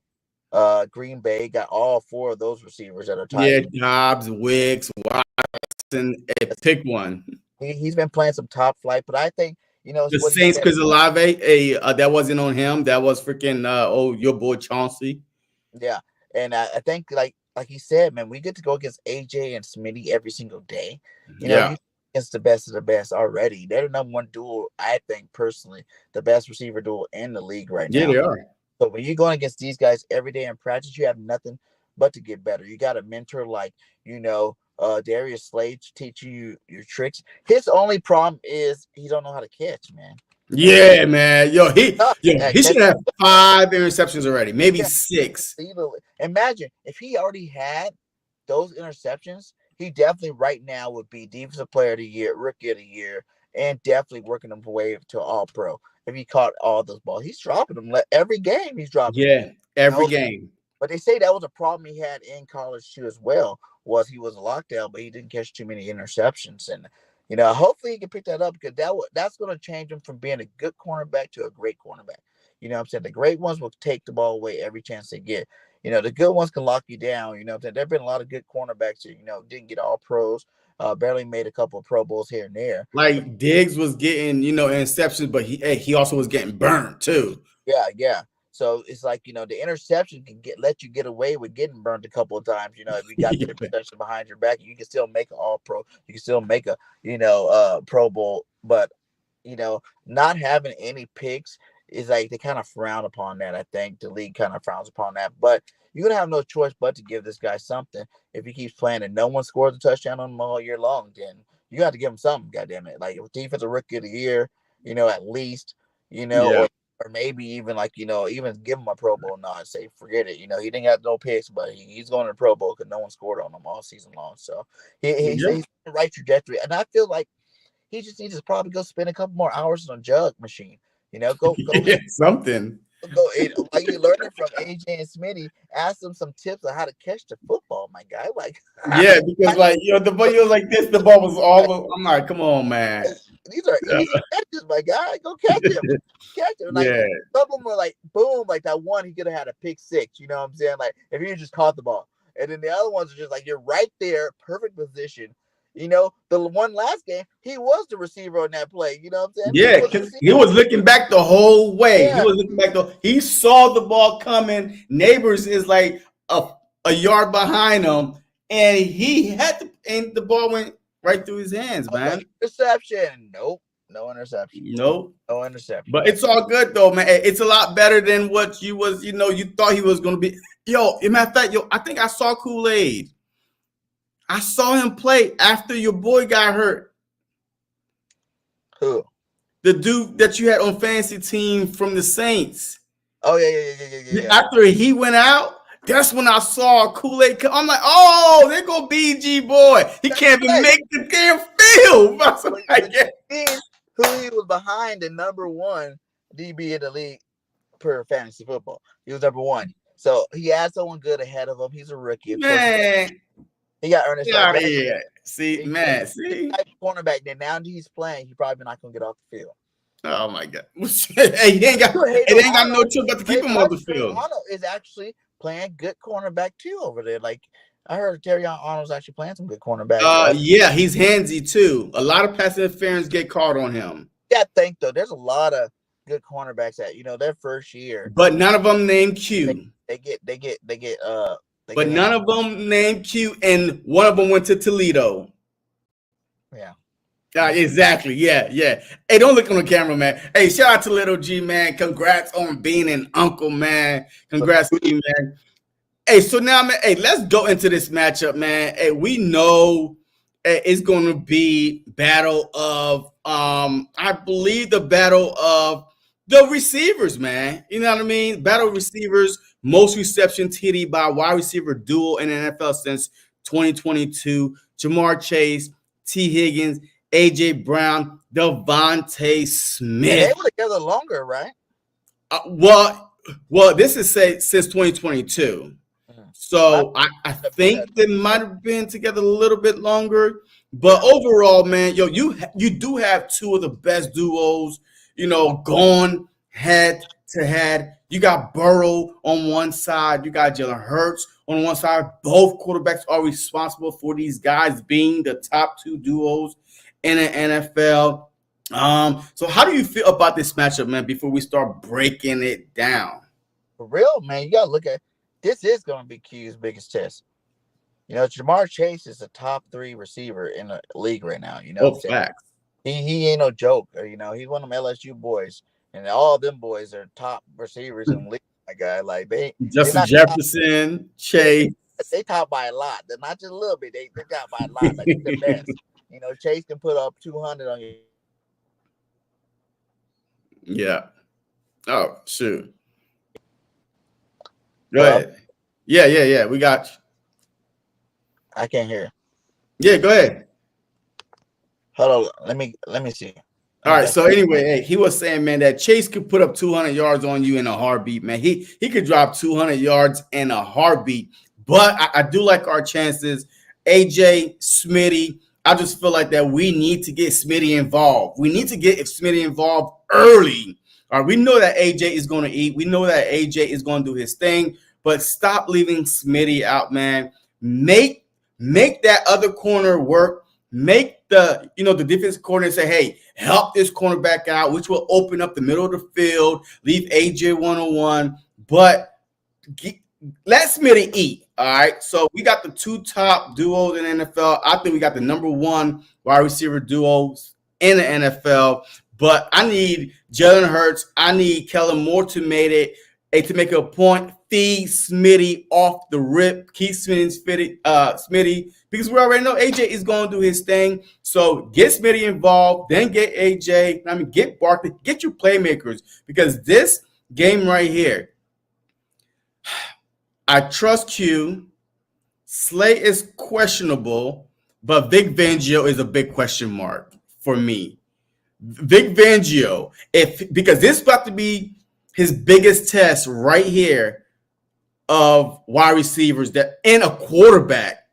saying? Green Bay got all 4 of those receivers that are tight. Yeah, Dobbs, Wicks, Watson. Pick one. He's been playing some top flight, but I think the Saints Chris Olave. That wasn't on him. That was freaking your boy Chauncey. Yeah, and I think like he said, man, we get to go against AJ and Smitty every single day. You know, against the best of the best already. They're the number 1 duel, I think personally, the best receiver duel in the league right now. Yeah, they are. So when you're going against these guys every day in practice, you have nothing but to get better. You got a mentor like Darius Slade to teach you your tricks. His only problem is he don't know how to catch, man. Yeah, man. He should have 5 interceptions already, maybe 6. Imagine if he already had those interceptions, he definitely right now would be defensive player of the year, rookie of the year, and definitely working him way to all pro. If he caught all those balls, he's dropping them every game. He's dropping. Yeah, every game. But they say that was a problem he had in college too, as well. Was he was a lockdown, but he didn't catch too many interceptions, and hopefully he can pick that up because that's going to change him from being a good cornerback to a great cornerback. You know what I'm saying? The great ones will take the ball away every chance they get. The good ones can lock you down. You know what I'm saying? There have been a lot of good cornerbacks that, didn't get all pros, barely made a couple of Pro Bowls here and there. Like Diggs was getting, interceptions, but he also was getting burned too. Yeah. So it's like, the interception can let you get away with getting burned a couple of times. If you got the interception behind your back, you can still make an all pro. You can still make a, Pro Bowl. But, not having any picks is like they kind of frown upon that. I think the league kind of frowns upon that. But you're going to have no choice but to give this guy something. If he keeps playing and no one scores a touchdown on him all year long, then you got to give him something, goddammit. Like defensive rookie of the year, at least, or maybe even like, even give him a Pro Bowl nod, say, forget it. He didn't have no picks, but he's going to the Pro Bowl because no one scored on him all season long. So he's on the right trajectory. And I feel like he just needs to probably go spend a couple more hours on a jug machine. Go something. Go like you learning from AJ and Smitty. Ask them some tips on how to catch the football, my guy. Like, Yeah, because like the ball was like this, the ball was all over. I'm like, come on, man. these are easy catches, my guy. Go catch him. Catch him. Like Yeah. some of them were like boom, like that one he could have had a pick six. You know what I'm saying? Like if you just caught the ball. And then the other ones are just like you're right there, perfect position. You know, the one last game, he was the receiver on that play. You know what I'm saying? Yeah, because he was looking back the whole way. Yeah. He was looking back he saw the ball coming. Neighbors is like a yard behind him, and he had to, and the ball went right through his hands, man. Interception. Nope. No interception. Nope. No interception. But it's all good though, man. It's a lot better than what you thought he was gonna be. Yo, in matter of fact, I think I saw Kool-Aid. I saw him play after your boy got hurt. Who? The dude that you had on fantasy team from the Saints. Oh yeah. After he went out, that's when I saw Kool-Aid. I'm like, oh, there go BG boy. He can't even make the damn field. Who he was behind the number one DB in the league per fantasy football. He was number one. So he had someone good ahead of him. He's a rookie. Man. He got Ernest. Yeah. See. Cornerback. Then now that he's playing, he probably not gonna get off the field. Oh my God! Hey, he ain't got no choice but to keep him off the field. Arnold is actually playing good cornerback too over there. Like I heard Dejean Arnold's actually playing some good cornerback. Yeah, he's handsy too. A lot of pass interference get caught on him. Yeah, I think though. There's a lot of good cornerbacks at their first year, but none of them named Q. They get But none of them named Q, and one of them went to Toledo. Yeah. Exactly. Yeah. Hey, don't look on the camera, man. Hey, shout out to Little G, man. Congrats on being an uncle, man. Congrats to you, man. Hey, so now, man, hey, let's go into this matchup, man. Hey, we know it's going to be battle of, I believe the battle of the receivers, man. You know what I mean? Battle receivers, most reception TD by wide receiver duo in the NFL since 2022. Jamar Chase, T. Higgins, AJ Brown, Devontae Smith. Yeah, they were together longer, right? Well, this is since 2022. So I think they might have been together a little bit longer. But overall, man, you do have two of the best duos, going head to head. You got Burrow on one side. You got Jalen Hurts on one side. Both quarterbacks are responsible for these guys being the top two duos in the NFL. So how do you feel about this matchup, man, before we start breaking it down? For real, man, you got to look at this is going to be Q's biggest test. Jamar Chase is a top 3 receiver in the league right now. Facts. He ain't no joke. He's one of them LSU boys. And all of them boys are top receivers in the league. My guy, like Justin Jefferson, Chase. They top by a lot. They're not just a little bit. They top by a lot. Like the best. Chase can put up 200 on you. Yeah. Oh shoot. Go ahead. Yeah. We got you. I can't hear. Yeah, go ahead. Hold on. Let me see. All right. So anyway, hey, he was saying, man, that Chase could put up 200 yards on you in a heartbeat, man. He could drop 200 yards in a heartbeat. But I do like our chances. AJ, Smitty. I just feel like that we need to get Smitty involved. We need to get Smitty involved early. All right. We know that AJ is going to eat. We know that AJ is going to do his thing. But stop leaving Smitty out, man. Make that other corner work. Make the defensive coordinator say, hey, help this cornerback out, which will open up the middle of the field, leave AJ 101, but let Smitty eat. All right. So we got the 2 top duos in the NFL. I think we got the number 1 wide receiver duos in the NFL. But I need Jalen Hurts. I need Kellen motivated to make a point. Feed Smitty off the rip. Keep Smitty, because we already know AJ is going to do his thing. So get Smitty involved, then get AJ. Get Barkley, get your playmakers, because this game right here, I trust Q. Slay is questionable, but Vic Fangio is a big question mark for me. Vic Fangio, because this is about to be his biggest test right here of wide receivers that and a quarterback.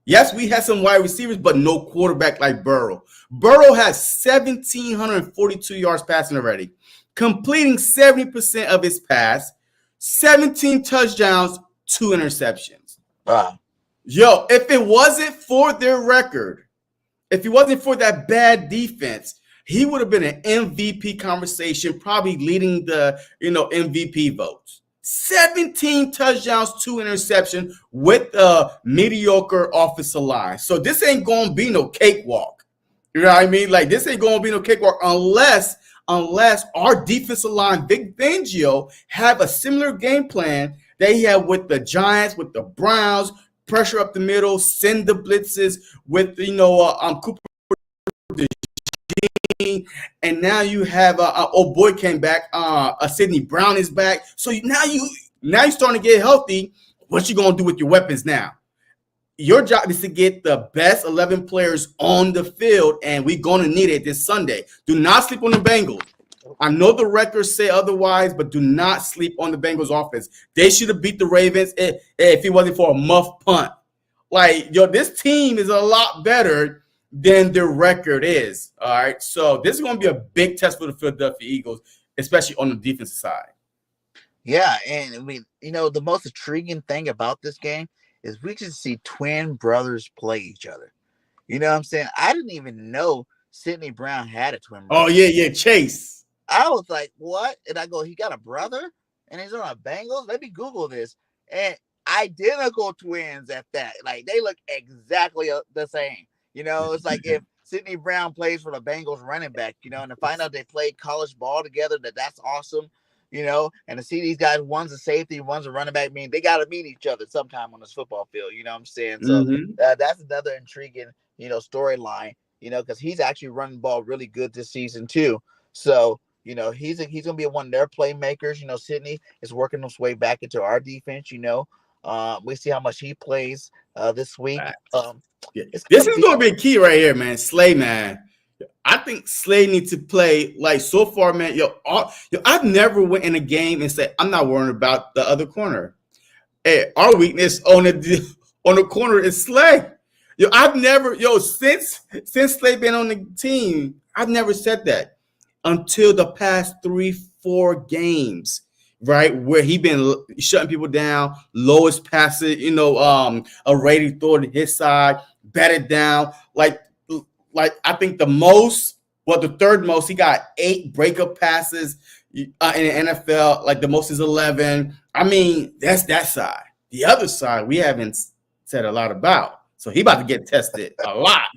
Yes, we had some wide receivers, but no quarterback like Burrow. Burrow has 1,742 yards passing already, completing 70% of his pass, 17 touchdowns, 2 interceptions. Wow. Yo, if it wasn't for their record, if he wasn't for that bad defense, he would have been an MVP conversation, probably leading the MVP votes. 17 touchdowns, 2 interceptions with a mediocre offensive line. So this ain't gonna be no cakewalk. You know what I mean? Like this ain't gonna be no cakewalk unless our defensive line, Vic Fangio, have a similar game plan that he had with the Giants, with the Browns. Pressure up the middle, send the blitzes with Cooper Dejean, and now you have old boy came back. Sidney Brown is back. So now you're starting to get healthy. What you gonna do with your weapons now? Your job is to get the best 11 players on the field, and we're gonna need it this Sunday. Do not sleep on the Bengals. I know the records say otherwise, but do not sleep on the Bengals offense. They should have beat the Ravens if it wasn't for a muff punt. Like, this team is a lot better than their record is. All right. So this is going to be a big test for the Philadelphia Eagles, especially on the defensive side. Yeah. And I mean, the most intriguing thing about this game is we can see twin brothers play each other. You know what I'm saying? I didn't even know Sidney Brown had a twin brother. Oh, yeah. Chase. I was like, what? And I go, he got a brother? And he's on a Bengals? Let me Google this. And identical twins at that. Like, they look exactly the same. It's like if Sidney Brown plays for the Bengals running back, and to find out they played college ball together, that's awesome. And to see these guys, one's a safety, one's a running back, they got to meet each other sometime on this football field. You know what I'm saying? So that's another intriguing, storyline, because he's actually running the ball really good this season too. So, he's going to be one of their playmakers. Sidney is working his way back into our defense. We see how much he plays this week. This is going to be key right here, man. Slay, man. I think Slay needs to play like so far, man. I've never went in a game and said I'm not worrying about the other corner. Hey, our weakness on the corner is Slay. I've never since Slay been on the team, I've never said that until the past 3-4 games, right, where he been shutting people down, lowest passer, a rating throw to his side, batted down. Like I think the third most, he got 8 breakup passes in the NFL. Like the most is 11. I mean, that's that side. The other side we haven't said a lot about. So he about to get tested a lot.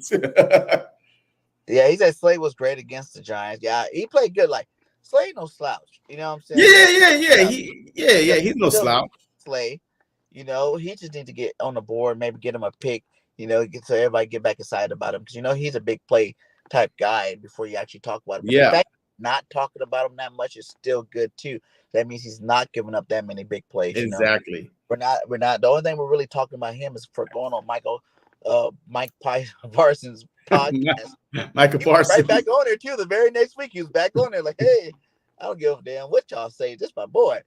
Yeah, he said Slay was great against the Giants. Yeah, he played good. Like Slay, no slouch. You know what I'm saying? Yeah. He's no slouch. Slay, he just needs to get on the board, maybe get him a pick. So everybody get back excited about him because he's a big play type guy. Before you actually talk about him, but the fact not talking about him that much is still good too. That means he's not giving up that many big plays. Exactly. We're not. The only thing we're really talking about him is for going on Mike Parsons podcast. Michael Parsons. Right back on there too. The very next week he was back on there like, hey, I don't give a damn what y'all say. Just my boy,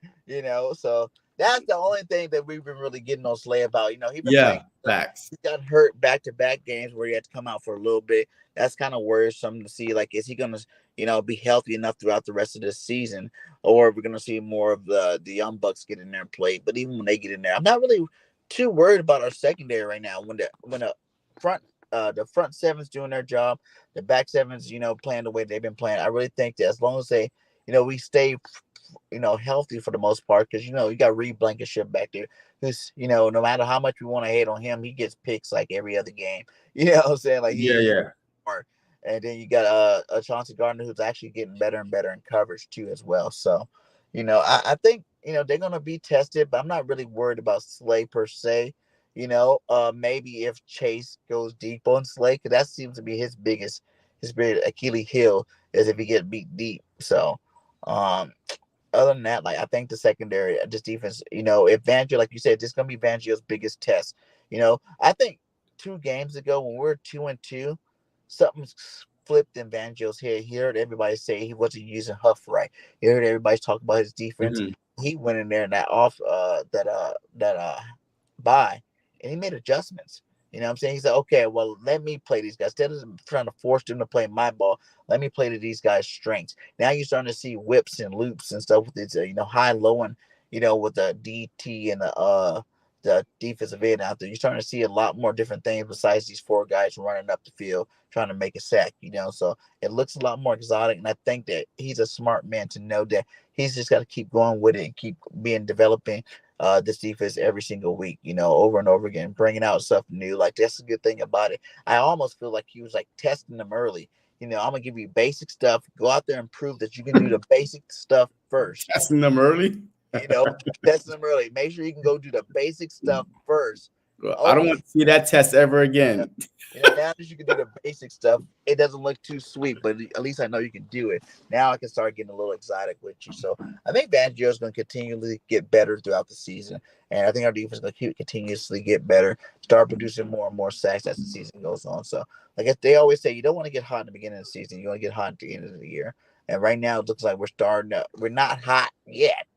So that's the only thing that we've been really getting on Slay about. He been playing, facts. He got hurt back-to-back games where he had to come out for a little bit. That's kind of worrisome to see. Like, is he gonna, be healthy enough throughout the rest of this season, or are we gonna see more of the young bucks get in there and play? But even when they get in there, I'm not really too worried about our secondary right now. When the front seven's doing their job, the back seven's playing the way they've been playing. I really think that as long as they we stay healthy for the most part, because you got Reed Blankenship back there who's no matter how much we want to hate on him, he gets picks like every other game. You know what I'm saying? Like and then you got Chauncey Gardner who's actually getting better and better in coverage too as well. So I think they're gonna be tested, but I'm not really worried about Slay per se. Maybe if Chase goes deep on Slay, because that seems to be his biggest Achilles heel is if he gets beat deep. So other than that, like I think the secondary, this defense, if Fangio, like you said, this is gonna be Fangio's biggest test. I think 2 games ago when we were 2-2, something flipped in Banjo's head. He heard everybody say he wasn't using Huff right. He heard everybody talk about his defense. Mhm. He went in there and that bye, and he made adjustments. You know what I'm saying? He said, okay, well, let me play these guys. Instead of trying to force them to play my ball, let me play to these guys' strengths. Now you're starting to see whips and loops and stuff with this, high, low, and, with the DT and the defensive end out there. You're starting to see a lot more different things besides these four guys running up the field trying to make a sack, So it looks a lot more exotic, and I think that he's a smart man to know that he's just got to keep going with it and keep developing this defense every single week, over and over again, bringing out stuff new. Like, that's the good thing about it. I almost feel like he was like testing them early. I'm gonna give you basic stuff. Go out there and prove that you can do the basic stuff first. Testing them early. Testing them early. Make sure you can go do the basic stuff first. I don't want to see that test ever again. Now that you can do the basic stuff, it doesn't look too sweet, but at least I know you can do it. Now I can start getting a little exotic with you. So I think Banjo is going to continually get better throughout the season, and I think our defense is going to continuously get better, start producing more and more sacks as the season goes on. So, like they always say, you don't want to get hot in the beginning of the season. You want to get hot at the end of the year. And right now, it looks like we're not hot yet.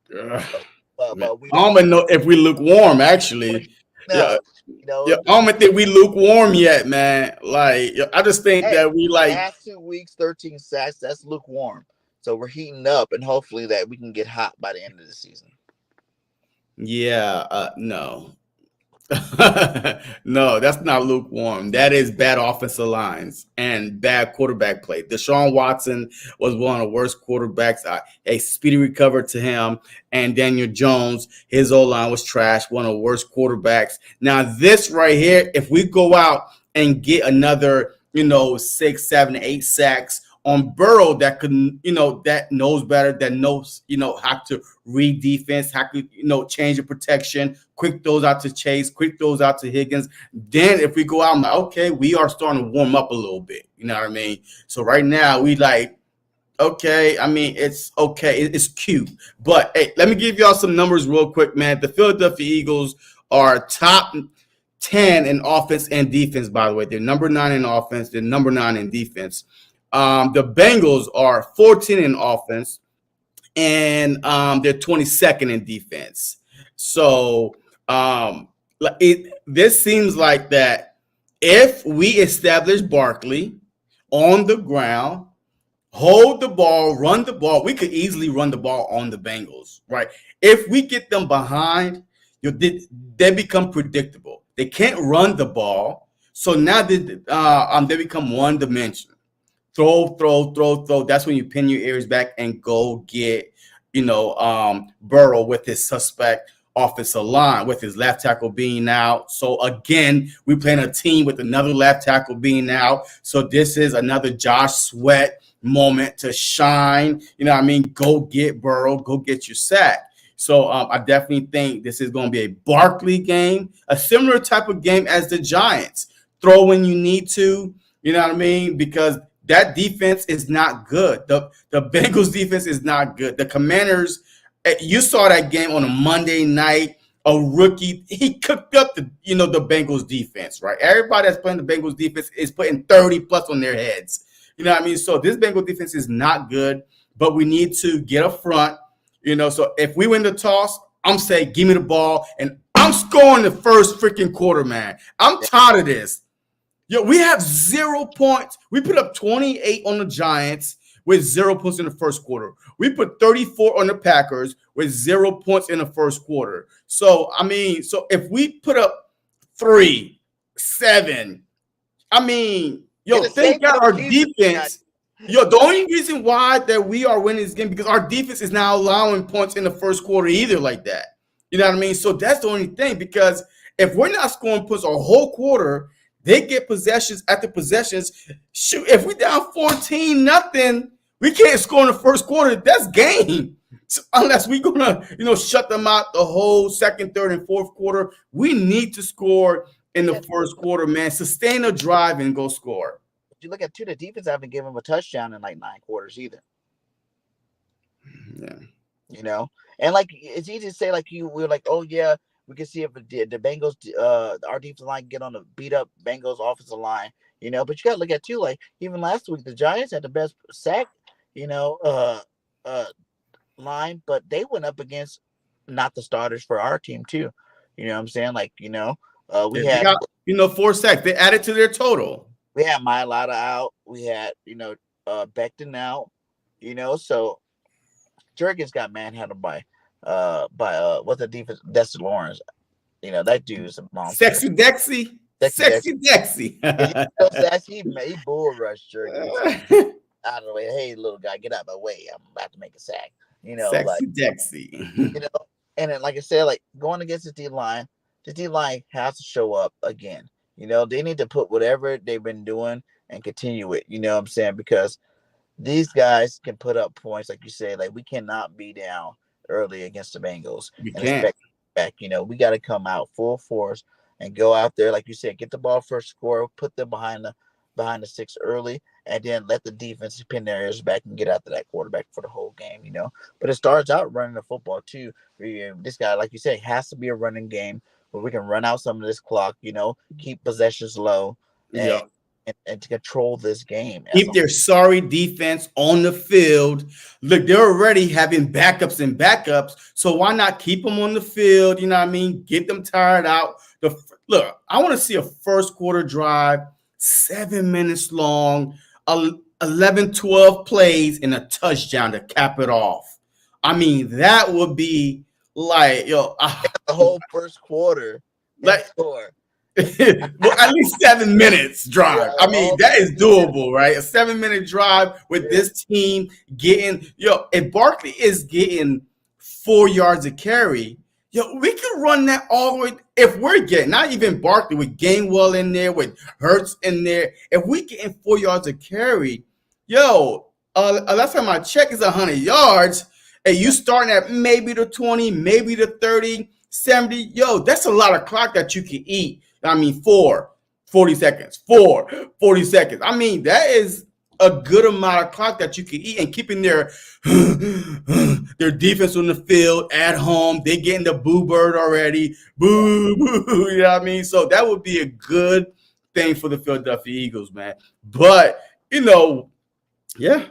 But we I don't even know if we lukewarm, actually. No, I don't even think we lukewarm yet, man. Like, I just think that we last 2 weeks, 13 sacks. That's lukewarm. So we're heating up, and hopefully that we can get hot by the end of the season. Yeah, no. No, that's not lukewarm. That is bad offensive lines and bad quarterback play. Deshaun Watson was one of the worst quarterbacks. A speedy recovery to him. And Daniel Jones, his O-line was trash, one of the worst quarterbacks. Now, this right here, if we go out and get another, 6, 7, 8 sacks on Burrow, that could, that knows better, that knows, how to read defense, how to, change the protection, quick throws out to Chase, quick throws out to Higgins. Then if we go out, I'm like, okay, we are starting to warm up a little bit. You know what I mean? So right now we okay, I mean, it's okay. It's cute. But hey, let me give y'all some numbers real quick, man. The Philadelphia Eagles are top 10 in offense and defense, by the way. They're number 9 in offense. They're number 9 in defense. The Bengals are 14 in offense, and they're 22nd in defense. So this seems like that if we establish Barkley on the ground, hold the ball, run the ball, we could easily run the ball on the Bengals, right? If we get them behind, they become predictable. They can't run the ball, so now they become one-dimensional. Throw. That's when you pin your ears back and go get, Burrow with his suspect offensive line, with his left tackle being out. So again, we playing a team with another left tackle being out. So this is another Josh Sweat moment to shine. You know what I mean? Go get Burrow, go get your sack. So I definitely think this is going to be a Barkley game, a similar type of game as the Giants. Throw when you need to, you know what I mean? Because that defense is not good. The Bengals defense is not good. The Commanders, you saw that game on a Monday night. A rookie, he cooked up the Bengals defense, right? Everybody that's playing the Bengals defense is putting 30 plus on their heads. You know what I mean? So this Bengals defense is not good, but we need to get up front. So if we win the toss, I'm saying give me the ball, and I'm scoring the first freaking quarter, man. I'm tired of this. We have 0 points. We put up 28 on the Giants with 0 points in the first quarter. We put 34 on the Packers with 0 points in the first quarter. So, if we put up 3, 7, think about our defense. The only reason why that we are winning this game because our defense is now allowing points in the first quarter either like that. You know what I mean? So that's the only thing, because if we're not scoring points a whole quarter, they get possessions after possessions. Shoot, if we down 14-0, we can't score in the first quarter. That's game. So unless we're gonna, shut them out the whole second, third, and fourth quarter, we need to score in the first quarter, man. Sustain a drive and go score. If you look at the defense haven't given him a touchdown in like 9 quarters either. Yeah. And it's easy to say we're like, oh yeah, we can see if the Bengals, our defensive line get on the beat up Bengals offensive line. But you got to look at too, like even last week, the Giants had the best sack, you know, line, but they went up against not the starters for our team too. You know what I'm saying? Like, we They had got 4 sacks. They added to their total. we had Mylata out, we had Becton out, so Jurgens got manhandled by what's the defense, Dexter Lawrence. That dude is a monster. Sexy Dexy. Sexy Dexy. He bull rushed Jurgens out of the way. Hey, little guy, get out of my way. I'm about to make a sack. Sexy Dexy. And then, like I said, like going against the D-line has to show up again. They need to put whatever they've been doing and continue it. You know what I'm saying? Because these guys can put up points, like you say. Like, we cannot be down early against the Bengals We and can't. expect back. We got to come out full force and go out there, like you said, get the ball first, score, put them behind the six early, and then let the defense pin their ears back and get after that quarterback for the whole game. But it starts out running the football too. This guy, like you said, has to be a running game where we can run out some of this clock. Keep possessions low and to control this game. Keep their sorry defense on the field. Look, they're already having backups and backups, so why not keep them on the field? You know what I mean? Get them tired out. Look, I want to see a first quarter drive, 7 minutes long, 11, 12 plays, and a touchdown to cap it off. I mean, that would be like, the whole first quarter, like score. well, at least 7 minutes drive. Yeah, I mean, that is doable, right? A 7-minute drive with this team getting, if Barkley is getting 4 yards a carry, we can run that all the way. If we're getting, not even Barkley, with Gainwell in there, with Hurts in there, if we getting 4 yards a carry, last time I checked is 100 yards, and you starting at maybe the 20, maybe the 30, 70, that's a lot of clock that you can eat. I mean, 40 seconds. I mean, that is a good amount of clock that you can eat, and keeping their defense on the field at home. They getting the boo bird already. Boo, boo, you know what I mean? So that would be a good thing for the Philadelphia Eagles, man. But, yeah.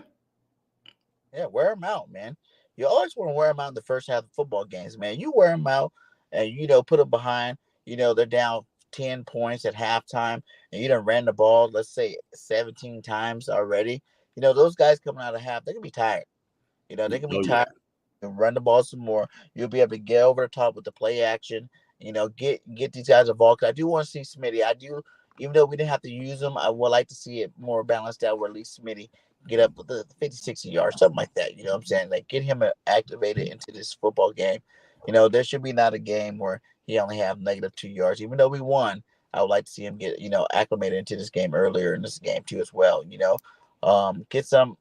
Yeah, wear them out, man. You always want to wear them out in the first half of football games, man. You wear them out and, put them behind. They're down 10 points at halftime, and you done ran the ball, let's say 17 times already. Those guys coming out of half, they can be tired. They can be tired. You can run the ball some more. You'll be able to get over the top with the play action. Get these guys involved. I do want to see Smitty. I do, even though we didn't have to use him, I would like to see it more balanced out, where at least Smitty get up with the 50, 60 yards, something like that. You know what I'm saying? Like, get him activated into this football game. There should be not a game where he only have -2 yards. Even though we won, I would like to see him get, acclimated into this game earlier in this game too as well. Get some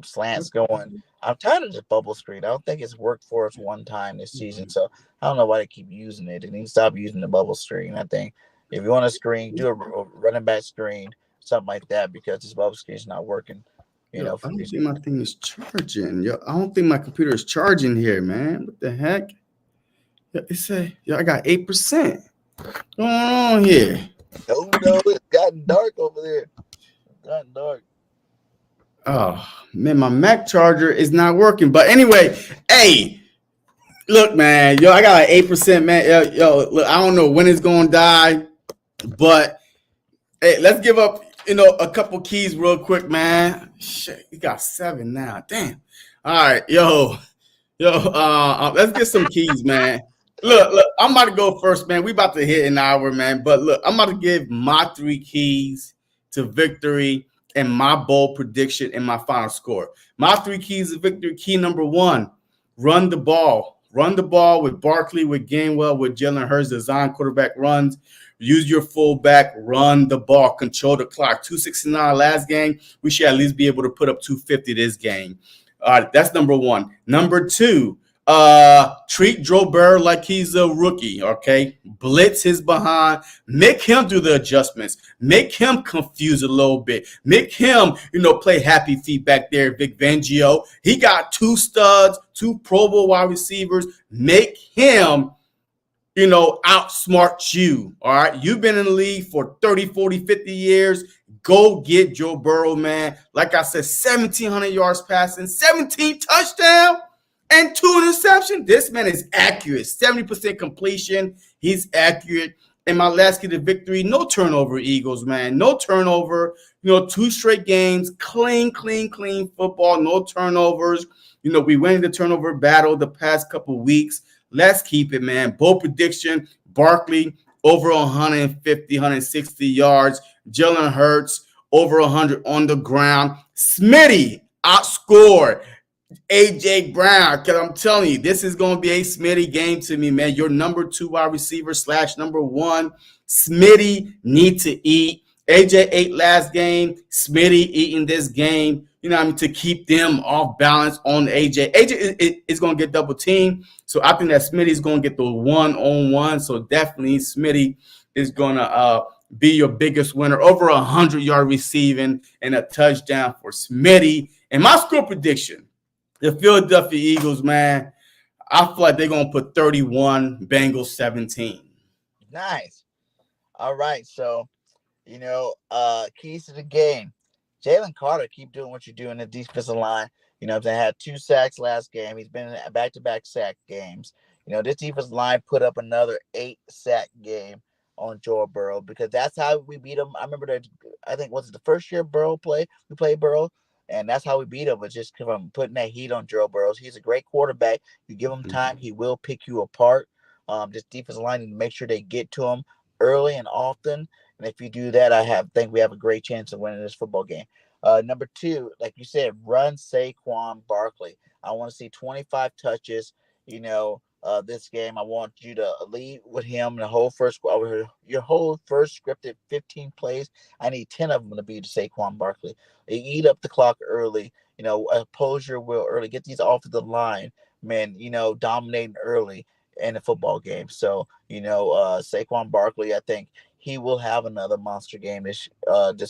slants going. I'm tired of this bubble screen. I don't think it's worked for us one time this season. So I don't know why they keep using it. They need to stop using the bubble screen. I think if you want a screen, do a running back screen, something like that, because this bubble screen is not working. I don't think my thing is charging. I don't think my computer is charging here, man. What the heck? It say, I got 8%. What's going on here? No, it's gotten dark over there. It's gotten dark. Oh, man, my Mac charger is not working. But anyway, hey, look, man, I got an 8%, man. Look, I don't know when it's going to die, but hey, let's give up, a couple keys real quick, man. Shit, we got 7 now. Damn. All right, let's get some keys, man. Look, I'm about to go first, man. We about to hit an hour, man. But look, I'm about to give my 3 keys to victory and my bold prediction and my final score. My 3 keys to victory. Key number 1, run the ball. Run the ball with Barkley, with Gainwell, with Jalen Hurts, design quarterback runs. Use your fullback, run the ball, control the clock. 269 last game. We should at least be able to put up 250 this game. All right, that's number 1. Number 2, treat Joe Burrow like he's a rookie, okay? Blitz his behind. Make him do the adjustments. Make him confuse a little bit. Make him, play happy feet back there, Vic Fangio. He got 2 studs, 2 Pro Bowl wide receivers. Make him, outsmart you. All right. You've been in the league for 30, 40, 50 years. Go get Joe Burrow, man. Like I said, 1,700 yards passing, 17 touchdowns, and 2 interceptions. This man is accurate. 70% completion. He's accurate. And my last key to victory, no turnover, Eagles, man. No turnover. 2 straight games, clean football, no turnovers. We went the turnover battle the past couple weeks. Let's keep it, man. Bold prediction, Barkley over 150, 160 yards. Jalen Hurts over 100 on the ground. Smitty outscored AJ Brown, because I'm telling you, this is going to be a Smitty game to me, man. Your number 2 wide receiver / number 1. Smitty need to eat. AJ ate last game. Smitty eating this game, to keep them off balance on AJ. AJ is going to get double teamed. So I think that Smitty is going to get the one-on-one. So definitely Smitty is going to be your biggest winner. Over 100-yard receiving and a touchdown for Smitty. And my score prediction, the Philadelphia Eagles, man, I feel like they're going to put 31, Bengals 17. Nice. All right. So, keys to the game. Jalen Carter, keep doing what you're doing in the defensive line. They had 2 sacks last game. He's been in back-to-back sack games. This defensive line put up another 8-sack game on Joe Burrow, because that's how we beat him. I remember that, I think, was it the first year Burrow played? We played Burrow. And that's how we beat him, was just from putting that heat on Joe Burrow. He's a great quarterback. You give him time, he will pick you apart. This defensive line, to make sure they get to him early and often. And if you do that, I think we have a great chance of winning this football game. Number 2, like you said, run Saquon Barkley. I want to see 25 touches. This game, I want you to lead with him the whole your whole first scripted 15 plays. I need 10 of them to be to Saquon Barkley. Eat up the clock early, oppose your will early, get these off of the line, man, dominating early in the football game. So, Saquon Barkley, I think he will have another monster game this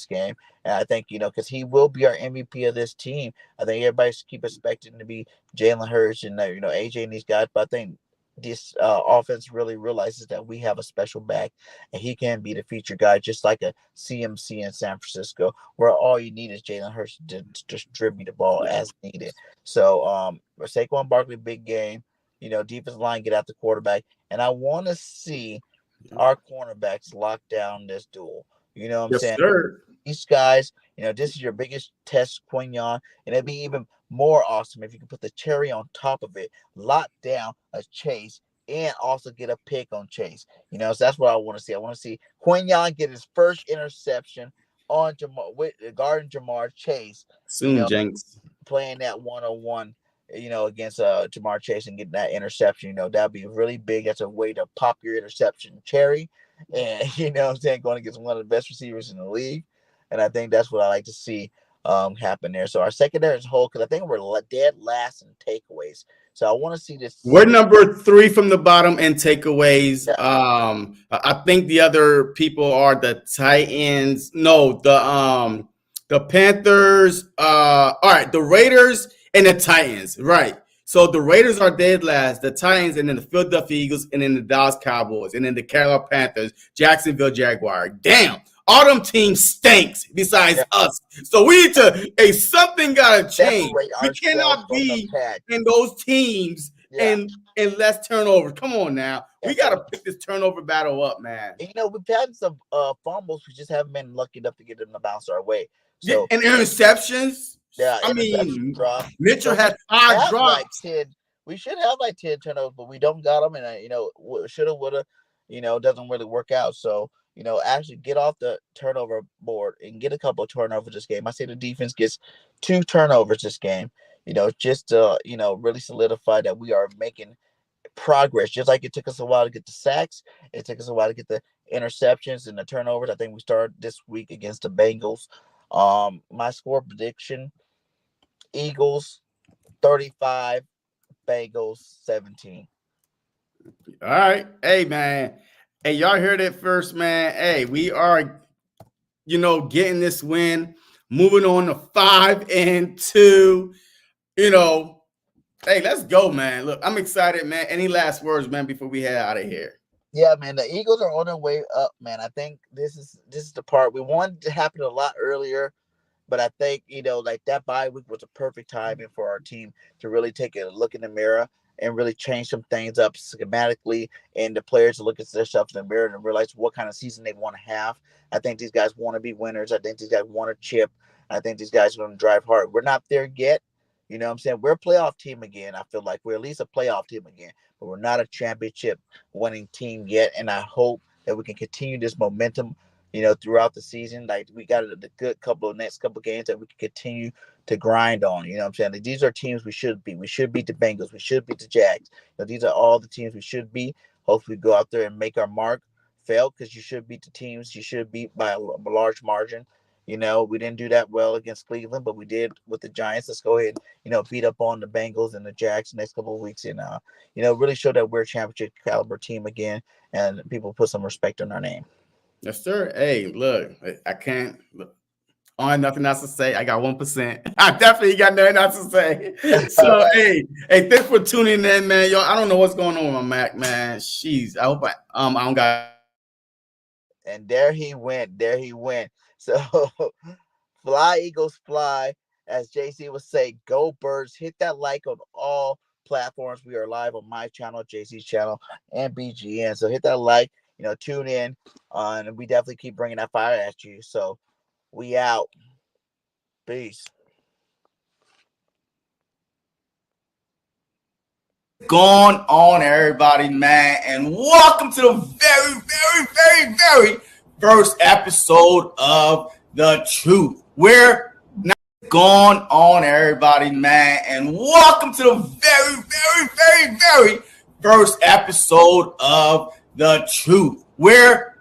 game. And I think, because he will be our MVP of this team. I think everybody should keep expecting to be Jalen Hurts and, AJ and these guys. But I think this offense really realizes that we have a special back, and he can be the feature guy, just like a CMC in San Francisco, where all you need is Jalen Hurts to distribute the ball as needed. So, Saquon Barkley, big game. Defensive line, get out the quarterback. And I want to see our cornerbacks lock down this duel. You know what I'm saying? Sir. These guys, this is your biggest test, Quignon, and it'd be even more awesome if you can put the cherry on top of it, lock down a Chase, and also get a pick on Chase. So that's what I want to see. I want to see Quignon get his first interception on guarding Jamar Chase. Soon, Jenks. Playing that one-on-one, against Jamar Chase and getting that interception. That'd be really big. That's a way to pop your interception cherry. And, going against one of the best receivers in the league. And I think that's what I like to see happen there. So our secondary is whole, because I think we're dead last in takeaways. So I want to see this. We're number 3 from the bottom in takeaways. Yeah. I think the other people are the Titans. No, the Panthers. All right, the Raiders and the Titans. Right. So the Raiders are dead last, the Titans, and then the Philadelphia Eagles, and then the Dallas Cowboys, and then the Carolina Panthers, Jacksonville Jaguars. Damn, all them teams stinks besides us. So we need to, something got to change. We cannot be in those teams and less turnovers. Come on now. We got to pick this turnover battle up, man. We've had some fumbles. We just haven't been lucky enough to get them to bounce our way. So, and interceptions. Yeah, I mean, Mitchell had 5 drops. We should have like 10 turnovers, but we don't got them. And, shoulda, woulda, doesn't really work out. So, actually get off the turnover board and get a couple of turnovers this game. I say the defense gets 2 turnovers this game, just to, really solidify that we are making progress. Just like it took us a while to get the sacks. It took us a while to get the interceptions and the turnovers. I think we started this week against the Bengals. My score prediction, Eagles 35, Bengals 17. All right. Hey, man. Hey, y'all heard it first, man. Hey, we are, getting this win, moving on to 5-2. Hey, let's go, man. Look, I'm excited, man. Any last words, man, before we head out of here? Yeah, man, the Eagles are on their way up, man. I think this is the part we wanted to happen a lot earlier. But I think, like that bye week was a perfect timing for our team to really take a look in the mirror and really change some things up schematically, and the players to look at themselves in the mirror and realize what kind of season they want to have. I think these guys want to be winners. I think these guys want to chip. I think these guys are going to drive hard. We're not there yet. You know what I'm saying? We're a playoff team again. I feel like we're at least a playoff team again, but we're not a championship winning team yet. And I hope that we can continue this momentum throughout the season. Like we got a good next couple of games that we can continue to grind on. You know what I'm saying? Like, these are teams we should beat. We should beat the Bengals. We should beat the Jags. These are all the teams we should beat. Hopefully go out there and make our mark. Fail because you should beat the teams you should beat by a large margin. We didn't do that well against Cleveland, but we did with the Giants. Let's go ahead, beat up on the Bengals and the Jags the next couple of weeks and, really show that we're a championship caliber team again and people put some respect on our name. Yes, sir. Hey, look, I can't look. I have nothing else to say. I got 1%. I definitely got nothing else to say. So, hey, thanks for tuning in, man. Yo, I don't know what's going on with my Mac, man. Jeez, I hope I don't got. And there he went. So, fly, Eagles, fly. As JC would say, go Birds. Hit that like on all platforms. We are live on my channel, JC's channel, and BGN. So hit that like, tune in. And we definitely keep bringing that fire at you. So we out. Peace. Going on, everybody, man, and welcome to the very, very, very, very first episode of The Truth. We're now going on, everybody, man, and welcome to the very, very, very, very first episode of The Truth. We're